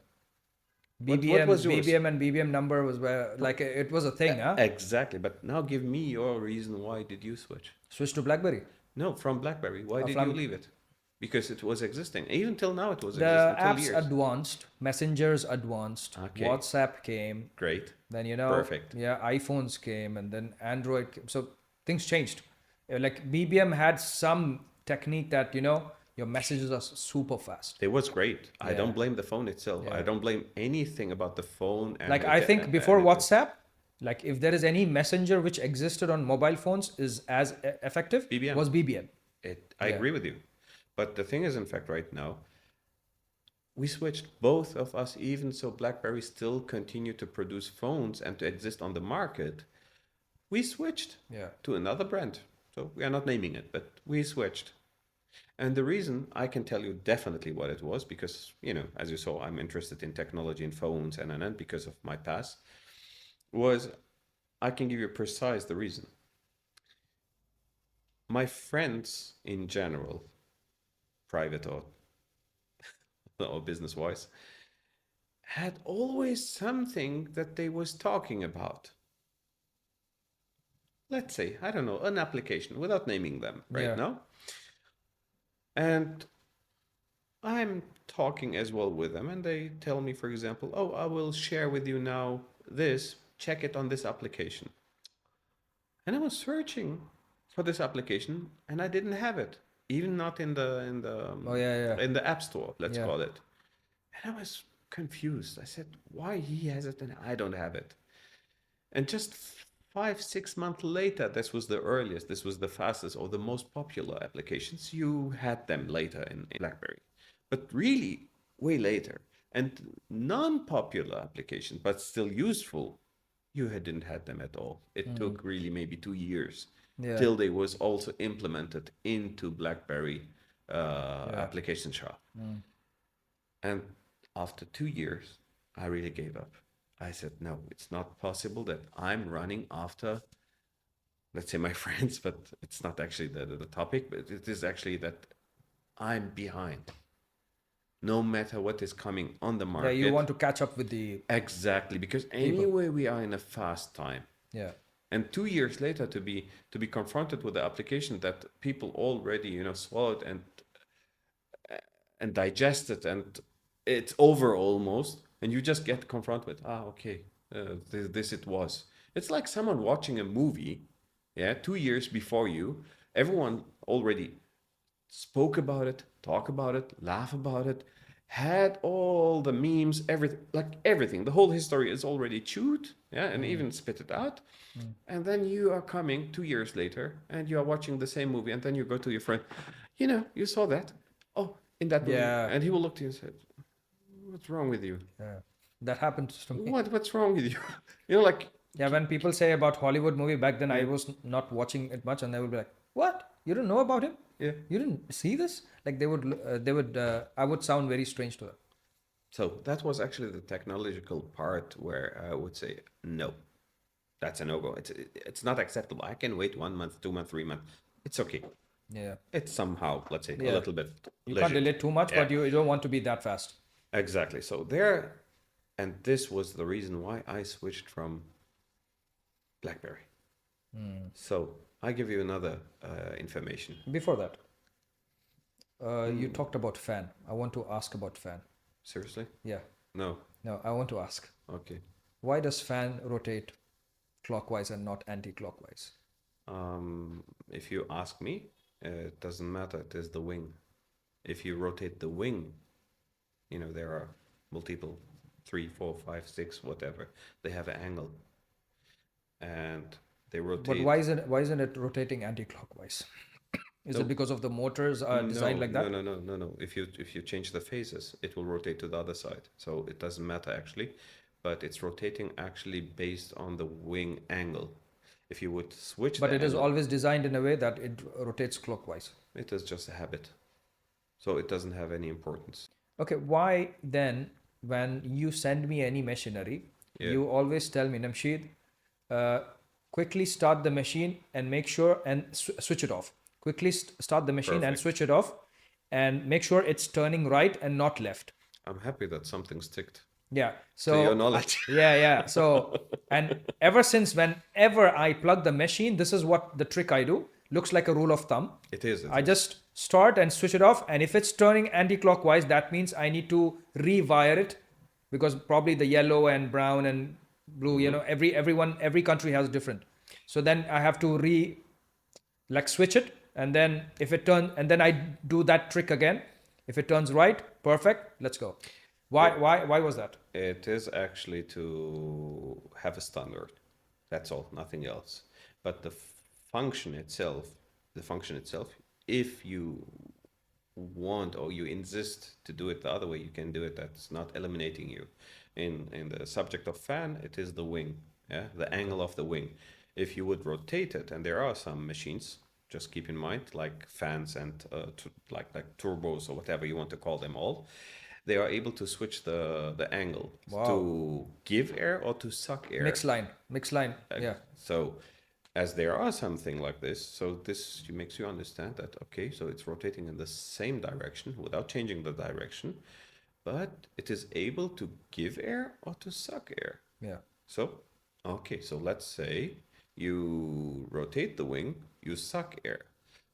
What was yours? BBM and BBM number was where, like, it was a thing, huh? Exactly. But now give me your reason why did you switch? Switch to BlackBerry. No, from BlackBerry. Why did you leave it? because it was existing. Even till now, it was The existing till apps years. advanced, messengers advanced, Okay. WhatsApp came, Great. then Perfect. iPhones came, and then Android came. So things changed. Like BBM had some technique that your messages are super fast. It was great. I Yeah. don't blame the phone itself. I Yeah. don't blame anything about the phone. And Like I think before and it- WhatsApp, like if there is any messenger which existed on mobile phones is as effective, BBM. was BBM. I Yeah. agree with you. But the thing is, in fact, right now, we switched, both of us, even so BlackBerry still continue to produce phones and to exist on the market. We switched Yeah. to another brand. So we are not naming it, but we switched. And the reason, I can tell you definitely what it was, because, as you saw, I'm interested in technology and phones and because of my past, was I can give you precise the reason. My friends in general, private or business-wise, had always something that they was talking about. Let's say, I don't know, an application, without naming them right Yeah. now. And I'm talking as well with them, and they tell me, for example, oh, I will share with you now this, check it on this application. And I was searching for this application, and I didn't have it, even not in the Oh, yeah. in the App Store, let's Yeah. call it. And I was confused. I said, why he has it and I don't have it? And just 5-6 months later, this was the earliest, this was the fastest or the most popular applications. You had them later in BlackBerry, but really way later. And non-popular applications, but still useful, you didn't have them at all. It took really maybe 2 years Yeah. till they was also implemented into BlackBerry application shop. And after 2 years, I really gave up. I said, no, it's not possible that I'm running after, let's say, my friends, but it's not actually the topic, but it is actually that I'm behind. No matter what is coming on the Yeah, market. you want to catch up with the Exactly, because anyway, we are in a fast time. yeah. And 2 years later, to be confronted with the application that people already swallowed and digested, and it's over almost, and you just get confronted with okay, this it was. It's like someone watching a movie, 2 years before you. Everyone already spoke about it, talk about it, laugh about it, had all the memes, everything. The whole history is already chewed, and even spit it out. And then you are coming 2 years later and you are watching the same movie, and then you go to your friend, you saw that? Oh, in that movie. Yeah. And he will look to you and say, what's wrong with you? Yeah. That happened to me. What's wrong with you? Yeah, when people say about Hollywood movie back then, I was not watching it much, and they would be like, "What? You don't know about him? Yeah. You didn't see this?" Like they would. I would sound very strange to them. So that was actually the technological part where I would say, no, that's a no-go. It's not acceptable. I can wait 1 month, 2 months, 3 months. It's okay. Yeah. It's somehow, let's say, Yeah. a little bit You leisure. can't delay too much, Yeah. but you don't want to be that fast. Exactly. So and this was the reason why I switched from BlackBerry. So I give you another information. Before that, you talked about fan. I want to ask about fan. Seriously? Yeah. No. No, I want to ask. Okay. Why does fan rotate clockwise and not anti-clockwise? If you ask me, it doesn't matter. It is the wing. If you rotate the wing, there are multiple 3, 4, 5, 6, whatever. They have an angle, and they rotate. But why isn't it rotating anti-clockwise? Is it because of the motors are designed like that? No. If you change the phases, it will rotate to the other side. So it doesn't matter actually, but it's rotating actually based on the wing angle. If you would switch, But the it is angle, always designed in a way that it rotates clockwise. it is just a habit. So it doesn't have any importance. Okay, why then, when you send me any machinery, you always tell me, Namsheed, quickly start the machine and make sure and switch it off. Quickly start the machine and Perfect. switch it off, and make sure it's turning right and not left. I'm happy that something sticked Yeah. to your So knowledge. yeah. So, and ever since, whenever I plug the machine, this is what the trick I do. Looks like a rule of thumb. It is. I just start and switch it off. And if it's turning anti-clockwise, that means I need to rewire it, because probably the yellow and brown and blue, every country has different. So then I have to switch it, and then if it turns, and then I do that trick again. If it turns right, perfect, let's go. Why was that? It is actually to have a standard. That's all, nothing else. But the function itself, if you want or you insist to do it the other way, you can do it. That's not eliminating you. In the subject of fan, it is the wing, yeah, the angle of the wing. If you would rotate it, and there are some machines, just keep in mind, like fans and like turbos or whatever you want to call them all, they are able to switch the angle to give air or to suck air. Mix line, yeah. So as there are something like this, so this makes you understand that, okay, so it's rotating in the same direction without changing the direction, but it is able to give air or to suck air. Yeah. So, okay, so let's say you rotate the wing, you suck air,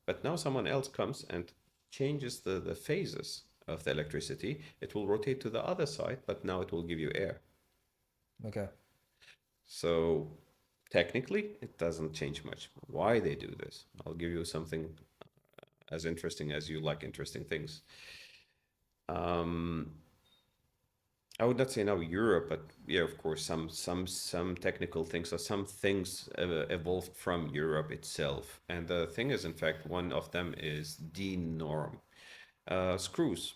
but now someone else comes and changes the phases of the electricity. It will rotate to the other side, but now it will give you air. Okay. So technically, it doesn't change much. Why they do this? I'll give you something as interesting as you like interesting things. I would not say now Europe, but yeah, of course, some technical things or some things evolved from Europe itself. And the thing is, in fact, one of them is the norm. Screws.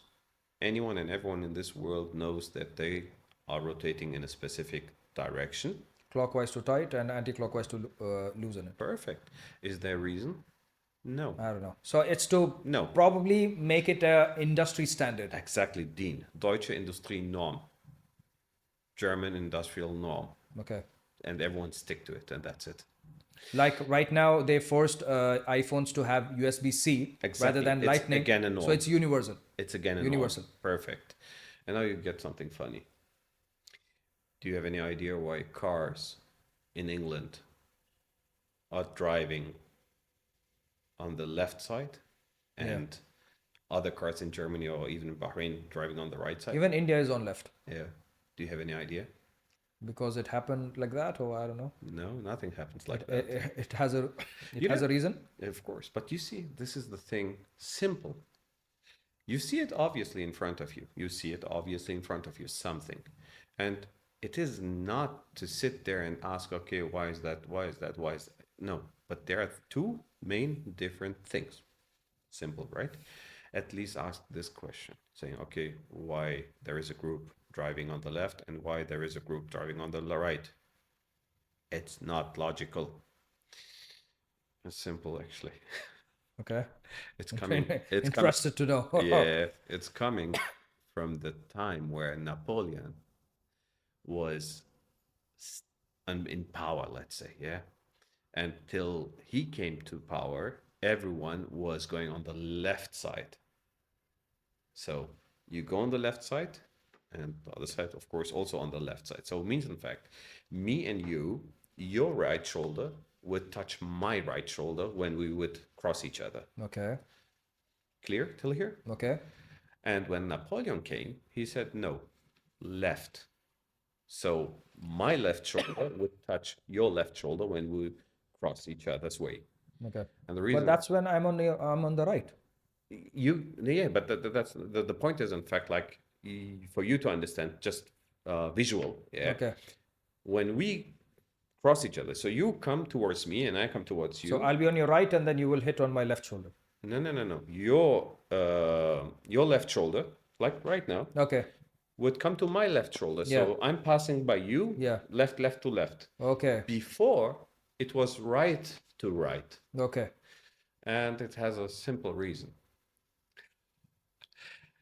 Anyone and everyone in this world knows that they are rotating in a specific direction. Clockwise to tight and anti-clockwise to loosen it. Perfect. Is there a reason? No. I don't know. So it's to No. probably make it a industry standard. Exactly, DIN. Deutsche Industrienorm. German industrial norm. Okay. And everyone stick to it, and that's it. Like right now, they forced iPhones to have USB-C rather than It's Lightning. again a norm. So it's universal. It's again a universal. norm. Perfect. And now you get something funny. Do you have any idea why cars in England are driving on the left side and other cars in Germany or even in Bahrain driving on the right side? Even India is on left. Yeah. Do you have any idea? Because it happened like that, or I don't know. No, nothing happens like that. It has a reason. Of course. But you see, this is the thing. Simple. You see it obviously in front of you. Something. And it is not to sit there and ask, okay, why is that? No, but there are two main different things. Simple, right? At least ask this question, saying, okay, why there is a group driving on the left and why there is a group driving on the right. It's not logical. It's simple, actually. Okay. It's coming. Interested to know. Yeah, it's coming from the time where Napoleon was in power, let's say, yeah. Until he came to power, everyone was going on the left side. So you go on the left side, and the other side, of course, also on the left side. So it means, in fact, me and you, your right shoulder would touch my right shoulder when we would cross each other. Okay. Clear till here? Okay. And when Napoleon came, he said, no, left. So my left shoulder would touch your left shoulder when we cross each other's way. Okay. And the reason, but that's when I'm on the right. But that's the point is, in fact, like, for you to understand, just visual. Yeah. Okay. When we cross each other, so you come towards me and I come towards you. So I'll be on your right, and then you will hit on my left shoulder. No. Your left shoulder, like right now, Okay. would come to my left shoulder. Yeah. So I'm passing by you. Yeah. Left to left. Okay. Before it was right to right. Okay. And it has a simple reason.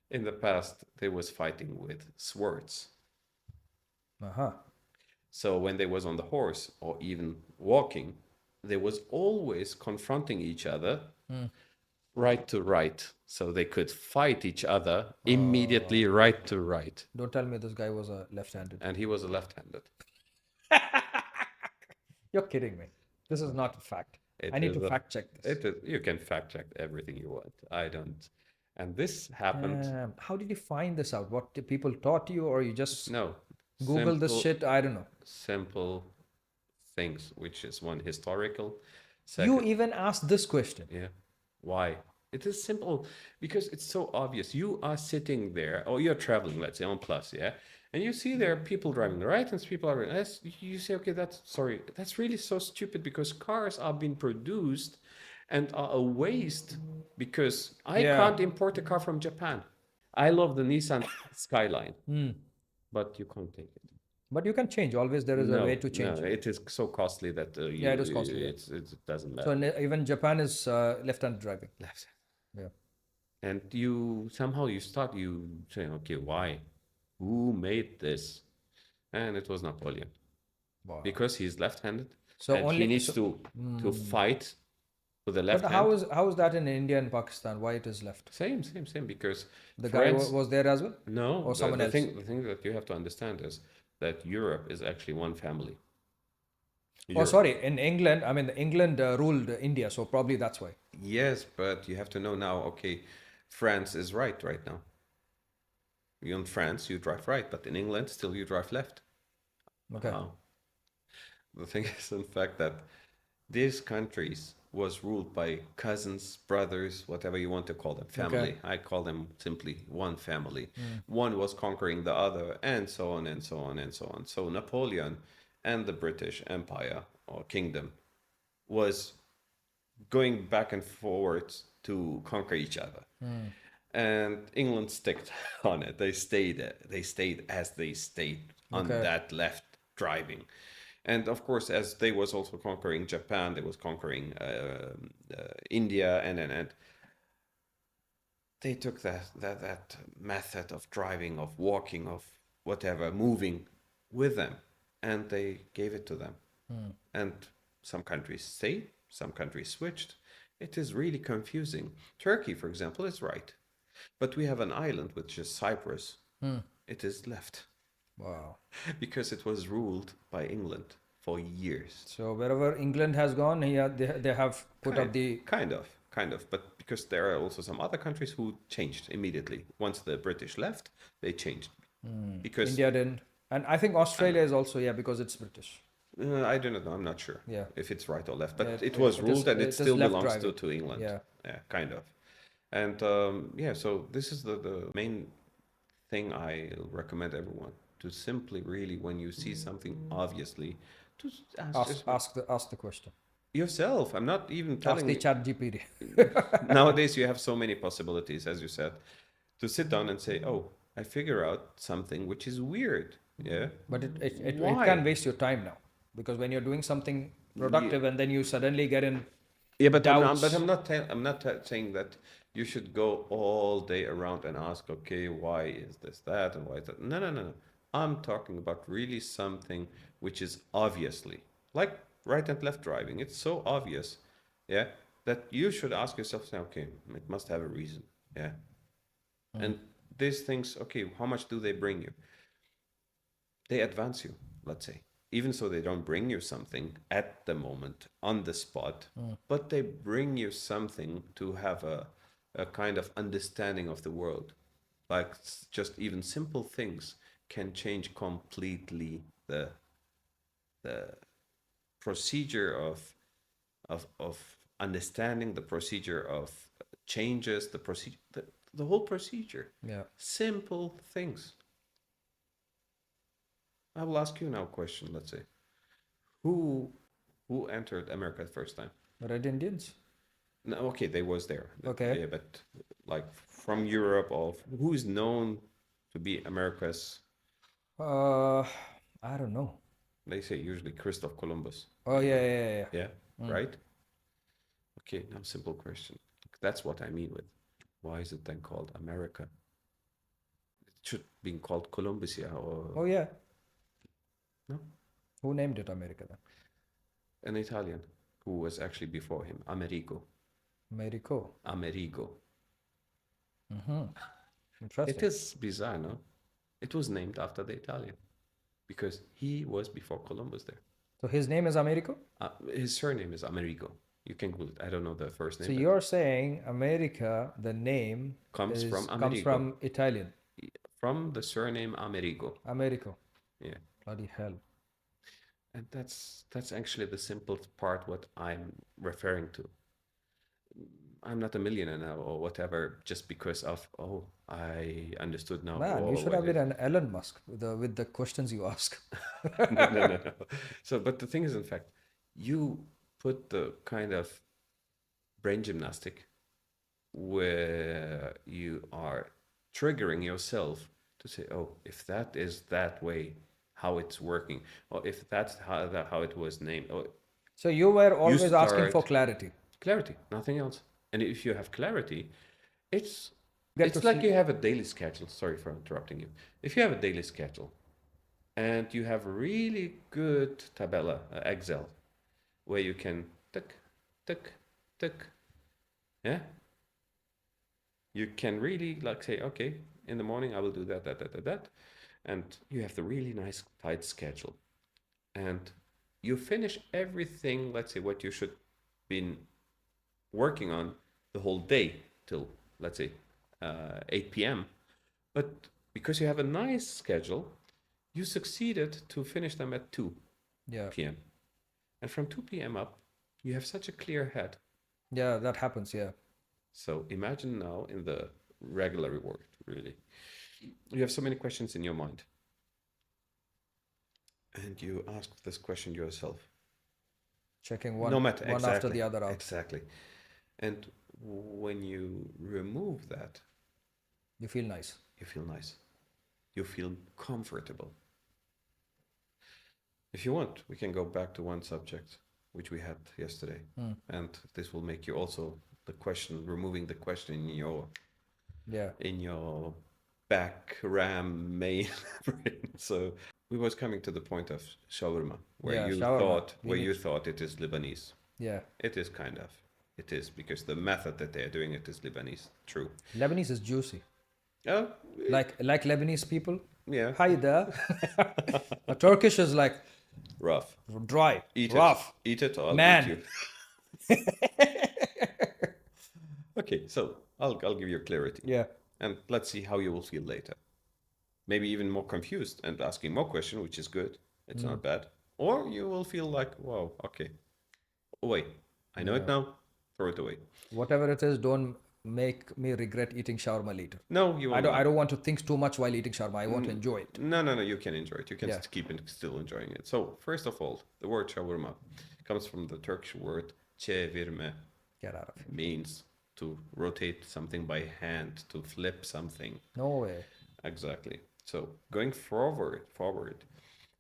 In the past, they was fighting with swords. Uh-huh. So when they was on the horse or even walking, they was always confronting each other right to right. So they could fight each other immediately right to right. Don't tell me this guy was a left-handed. And he was a left-handed. You're kidding me. This is not a fact. I need to fact check this. You can fact check everything you want. I don't. And this happened. How did you find this out? What did people taught you, or you just No, Google this shit? I don't know. simple things, which is one historical. You Second, even asked this question. yeah. Why? It is simple because it's so obvious. You are sitting there, or you're traveling, let's say on Plus, yeah, and you see there are people driving right and people are left. You say, okay, that's really so stupid because cars are being produced and are a waste because I Yeah. can't import a car from Japan. I love the Nissan Skyline, but you can't take it. But you can change. Always there is a way to change. No, it is so costly that Yeah, it is costly, yeah. it doesn't So matter. even Japan is left-hand driving. Left. Yeah. And you somehow you start you saying, okay, why? Who made this? And it was Napoleon Wow. because he's left-handed, So and only he needs to fight with the left But hand. how is that in India and Pakistan? Why it is left? Same. Because The guy France, was there as well, no, or someone else? the thing that you have to understand is that Europe is actually one family. Oh, Europe. sorry. In England, I mean, England ruled India, so probably that's why. Yes, but you have to know now, okay, France is right now. In France, you drive right, but in England, still you drive left. Okay. The thing is, in fact, that these countries was ruled by cousins, brothers, whatever you want to call them, family. Okay. I call them simply one family. One was conquering the other, and so on and so on and so on. So Napoleon and the British Empire or kingdom was going back and forward to conquer each other. And England sticked on it. They stayed as they stayed on Okay. that left driving. And of course, as they was also conquering Japan, they was conquering India, and they took that method of driving, of walking, of whatever, moving with them, and they gave it to them. And some countries stayed, some countries switched. It is really confusing. Turkey, for example, is right, but we have an island which is Cyprus. It is left. Wow. Because it was ruled by England for years. So wherever England has gone, they have put up the. Kind of, but because there are also some other countries who changed immediately. Once the British left, they changed. Because India didn't, and I think Australia is also because it's British. I don't know, I'm not sure Yeah. if it's right or left, but Yeah, it was it ruled is- and it it is still left belongs driving. to England. Yeah. Kind of. And so this is the main thing I recommend everyone to simply really, when you see something obviously, to Ask the question. yourself. I'm not even Ask telling the you. ChatGPT. Nowadays you have so many possibilities, as you said, to sit down and say, oh, I figure out something which is weird. Yeah. But it Why? can waste your time now, because when you're doing something productive and then you suddenly get in. Yeah, but Doubts. I'm not saying that you should go all day around and ask, okay, why is this that and why is that? No. I'm talking about really something which is obviously like right and left driving. It's so obvious, yeah, that you should ask yourself, say, okay, it must have a reason, yeah. And these things, okay, how much do they bring you? They advance you, let's say. Even so, they don't bring you something at the moment on the spot, but they bring you something to have a kind of understanding of the world. Like just even simple things can change completely the procedure of understanding, the procedure of changes, the procedure, the whole procedure. Yeah. Simple things. I will ask you now a question. Let's say, who entered America the first time? Red Indians. No, okay, they was there. Okay. Yeah, but like from Europe, or who is known to be America's? I don't know. They say usually Christoph Columbus. Oh yeah. Yeah, right. Okay, now simple question. That's what I mean with. Why is it then called America? It should be called Columbus, or Oh yeah. no, Who named it America then? an Italian who was actually before him, Amerigo. Americo. Amerigo. Interesting. It is bizarre, no? It was named after the Italian because he was before Columbus there. So his name is Americo. His surname is Amerigo. You can Google it. I don't know the first name, So but you're saying America, the name comes from comes Amerigo, from Italian, from the surname Amerigo. Americo. Yeah, Bloody hell. and that's actually the simple part what I'm referring to. I'm not a millionaire now or whatever just because of I understood now. Man, you should have been an Elon Musk with the questions you ask. No. So, but the thing is, in fact, you put the kind of brain gymnastic where you are triggering yourself to say, oh, if that is that way, how it's working, or if that's how it was named, or So you were always asking for start- clarity. clarity, nothing else. And if you have clarity, it's Get it's to like see. you have a daily schedule. Sorry for interrupting you. If you have a daily schedule and you have a really good tabella, Excel, where you can tick, tick, tick, yeah, you can really like say, okay, in the morning I will do that, and you have the really nice tight schedule, and you finish everything. Let's say what you should been working on the whole day till let's say 8 p.m. But because you have a nice schedule, you succeeded to finish them at 2 Yeah. p.m. And from 2 p.m. up, you have such a clear head. Yeah, that happens. Yeah. So imagine now in the regular world, really, you have so many questions in your mind. And you ask this question yourself. Checking No matter, one exactly, after the other out. Exactly. And when you remove that, You feel nice. you feel nice. You feel comfortable. If you want, we can go back to one subject which we had yesterday, and this will make you also the question, removing the question in your back ram main brain. So we was coming to the point of shawarma, where Yeah, you shawarma. thought it is Lebanese. Yeah. It is kind of. It is because the method that they are doing it is Lebanese. True. Lebanese is juicy. Oh, Like Lebanese people. yeah. Hi there. A Turkish is like Rough. dry, Eat rough. it. Eat it or I'll Man. eat you. Okay, so I'll give you clarity. Yeah. And let's see how you will feel later. Maybe even more confused and asking more questions, which is good. It's not bad. Or you will feel like, wow, okay. Oh, wait, I know it now. Throw it away. Whatever it is, don't make me regret eating shawarma later. No, you will I not. don't want to think too much while eating shawarma. I want to enjoy it. No, you can enjoy it. You can Yeah. keep still enjoying it. So, first of all, the word shawarma comes from the Turkish word çevirme. Get out of here. Means to rotate something by hand, to flip something. No way. Exactly. So, going forward,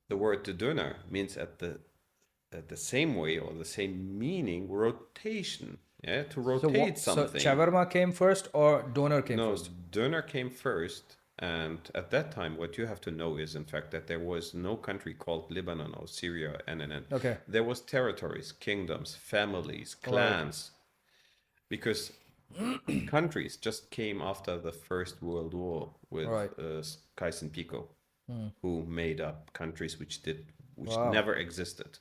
the word döner means at the same way or the same meaning, rotation. Yeah, to rotate something. So shawarma came first or doner came No, first? Döner came first, and at that time, what you have to know is, in fact, that there was no country called Lebanon or Syria, and Okay. there was territories, kingdoms, families, clans, because countries just came after the First World War with Right. Kais and Pico, who made up countries which Wow. never existed,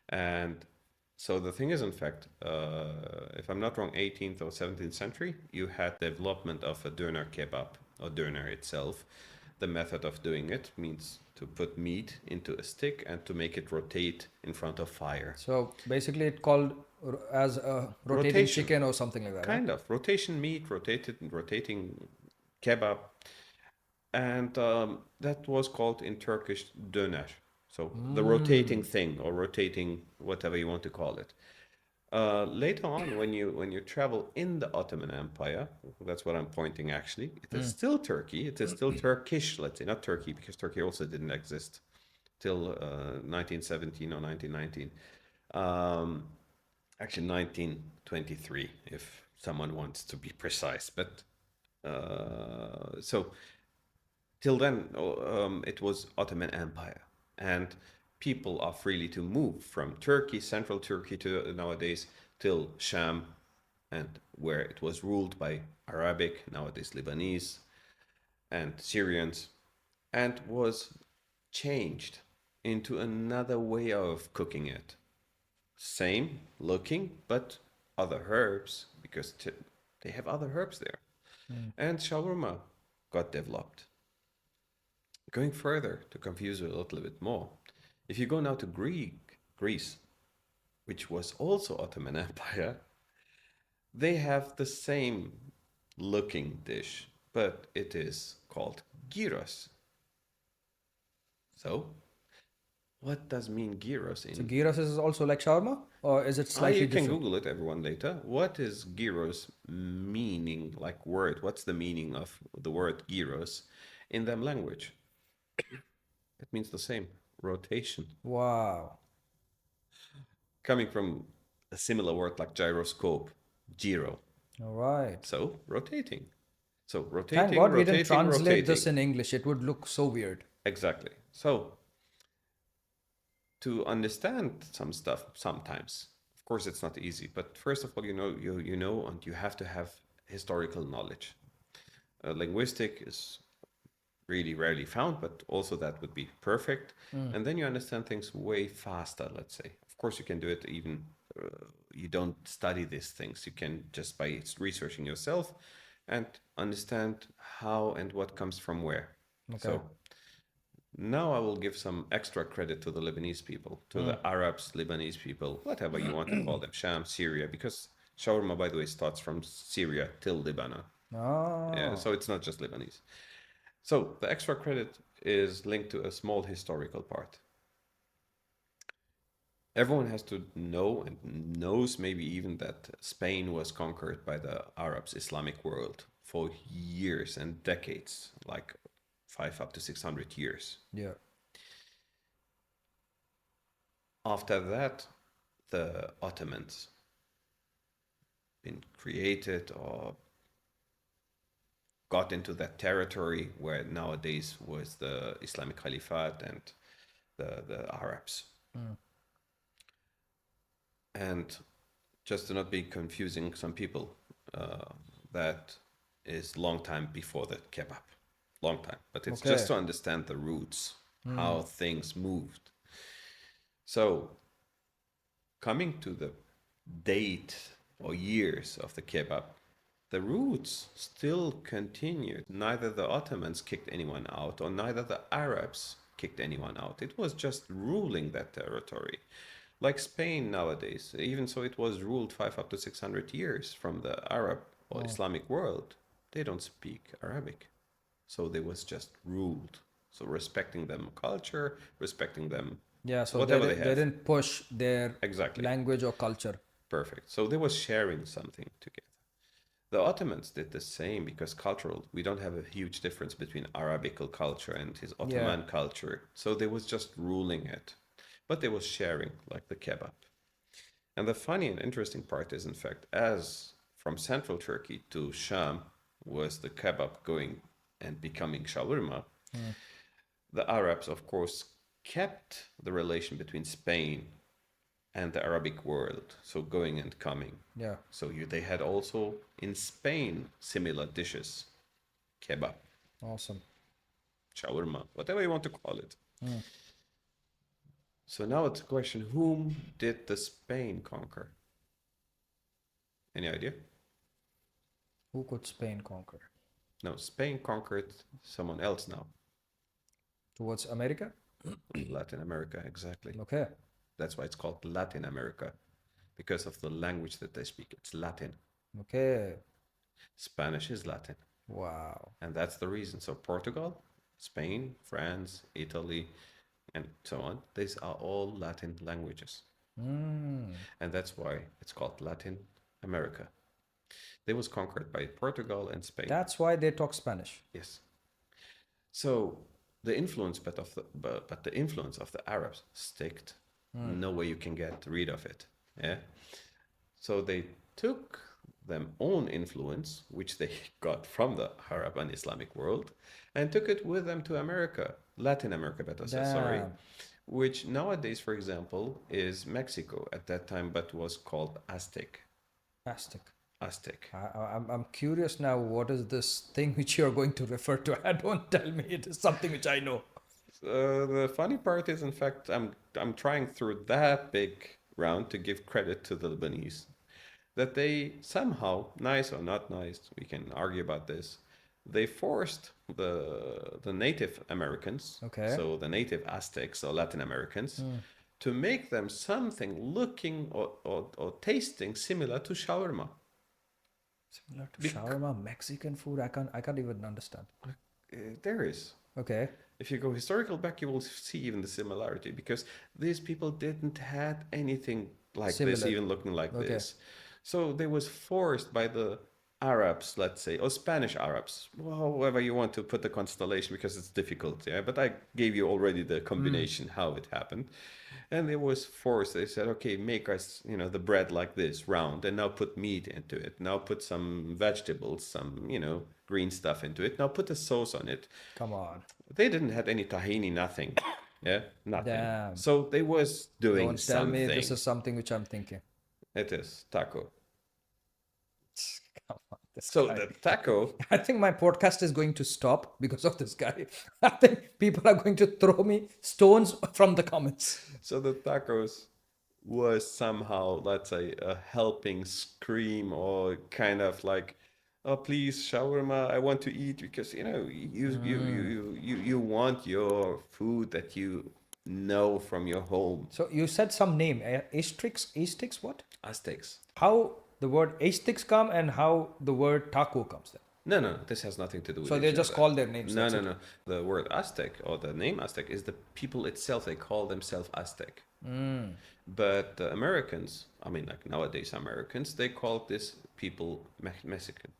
and so the thing is, in fact, if I'm not wrong, 18th or 17th century, you had development of a Döner Kebab, or Döner itself. The method of doing it means to put meat into a stick and to make it rotate in front of fire. So basically it called as a rotating Rotation. chicken or something like that. Right? Kind of. Rotation meat, rotating kebab. And that was called in Turkish döner. So the rotating thing or rotating whatever you want to call it. Later on, when you travel in the Ottoman Empire, that's what I'm pointing actually. It is still Turkey. It is still Turkish, let's say, not Turkey, because Turkey also didn't exist till 1917 or 1919. Actually, 1923, if someone wants to be precise. But so till then, it was Ottoman Empire, and people are freely to move from Turkey, central Turkey, to nowadays till Sham, and where it was ruled by Arabic, nowadays Lebanese, and Syrians, and was changed into another way of cooking it. Same looking, but other herbs, because they have other herbs there. And shawarma got developed. Going further to confuse you a little bit more, if you go now to Greece, which was also Ottoman Empire, they have the same looking dish, but it is called gyros. So, what does mean gyros So in? Gheerus is also like shawarma, or is it slightly You can different? Google it, everyone, later. What is gyros meaning, like word? What's the meaning of the word gyros in them language? It means the same, rotation. Wow. Coming from a similar word like gyroscope, gyro. All right. So, rotating. So, Thank rotating, God we didn't rotating, translate this rotating. in English. It would look so weird. Exactly. So, to understand some stuff sometimes, of course it's not easy, but first of all, you know and you have to have historical knowledge. Linguistic is really rarely found, but also that would be perfect. And then you understand things way faster, let's say. Of course, you can do it even, you don't study these things. You can just by researching yourself and understand how and what comes from where. Okay. So now I will give some extra credit to the Lebanese people, to the Arabs, Lebanese people, whatever you want to call them, Sham, Syria, because shawarma, by the way, starts from Syria till Lebanon. Yeah, Oh. so it's not just Lebanese. So the extra credit is linked to a small historical part. Everyone has to know and knows maybe even that Spain was conquered by the Arabs, Islamic world for years and decades, like 5 up to 600 years. Yeah. After that, the Ottomans been created or got into that territory where nowadays was the Islamic Caliphate and the Arabs. And just to not be confusing some people, that is long time before the kebab, long time. But it's just Okay. to understand the roots, how things moved. So coming to the date or years of the kebab, the roots still continued. Neither the Ottomans kicked anyone out, or neither the Arabs kicked anyone out. It was just ruling that territory. Like Spain nowadays, even so it was ruled 5 up to 600 years from the Arab or Islamic world. They don't speak Arabic. So they was just ruled. So respecting them culture, respecting them Yeah. So whatever they they have. didn't push their Exactly. language or culture. Perfect. So they was sharing something together. The Ottomans did the same because cultural, we don't have a huge difference between Arabical culture and his Ottoman culture. So they was just ruling it. But they was sharing like the kebab. And the funny and interesting part is, in fact, as from central Turkey to Sham was the kebab going and becoming shawarma, the Arabs, of course, kept the relation between Spain and the Arabic world, so going and coming. Yeah. So they had also in Spain similar dishes, kebab, Awesome. shawarma, whatever you want to call it. So now it's a question, whom did the Spain conquer? Any idea? Who could Spain conquer? No, Spain conquered someone else now. Towards America? Latin America, exactly. Okay. That's why it's called Latin America, because of the language that they speak. It's Latin. Okay. Spanish is Latin. Wow. And that's the reason. So Portugal, Spain, France, Italy, and so on, these are all Latin languages. And that's why it's called Latin America. They was conquered by Portugal and Spain. That's why they talk Spanish. Yes. So the influence, but the influence of the Arabs sticked. No way you can get rid of it. Yeah. So they took them own influence, which they got from the Arab and Islamic world, and took it with them to America, Latin America, better say, sorry, Damn. which nowadays, for example, is Mexico at that time, but was called Aztec. Fantastic. Aztec. I'm curious now. What is this thing which you're going to refer to? Don't tell me it is something which I know. The funny part is, in fact, I'm trying through that big round to give credit to the Lebanese that they somehow, nice or not nice, we can argue about this, they forced the Native Americans, Okay. so the native Aztecs or Latin Americans, to make them something looking or tasting similar to shawarma. Similar to shawarma, Mexican food. I can't even understand. There is. Okay. If you go historical back, you will see even the similarity because these people didn't had anything like this, Similar. even looking like Okay. this. So they was forced by the Arabs, let's say, or Spanish Arabs, however you want to put the constellation because it's difficult. Yeah, but I gave you already the combination how it happened, and it was forced. They said, okay, make us, the bread like this, round, and now put meat into it. Now put some vegetables, some, green stuff into it. Now put a sauce on it. Come on. They didn't have any tahini, nothing. Yeah, nothing. Damn. So they was doing Don't tell something. me this is something which I'm thinking. It is taco. Come on, this So guy. the taco. I think my podcast is going to stop because of this guy. I think people are going to throw me stones from the comments. So the tacos was somehow, let's say, a helping scream or kind of like, oh please shawarma, I want to eat because you want your food that you know from your home. So you said some name, Asterix, what? Aztecs. How the word Asterix come and how the word taco comes then? No, this has nothing to do with So each they just other. call their names. No, that's no, it. no. The word Aztec or the name Aztec is the people itself. They call themselves Aztec. But the Americans, I mean, like nowadays Americans, they call this people Mexican.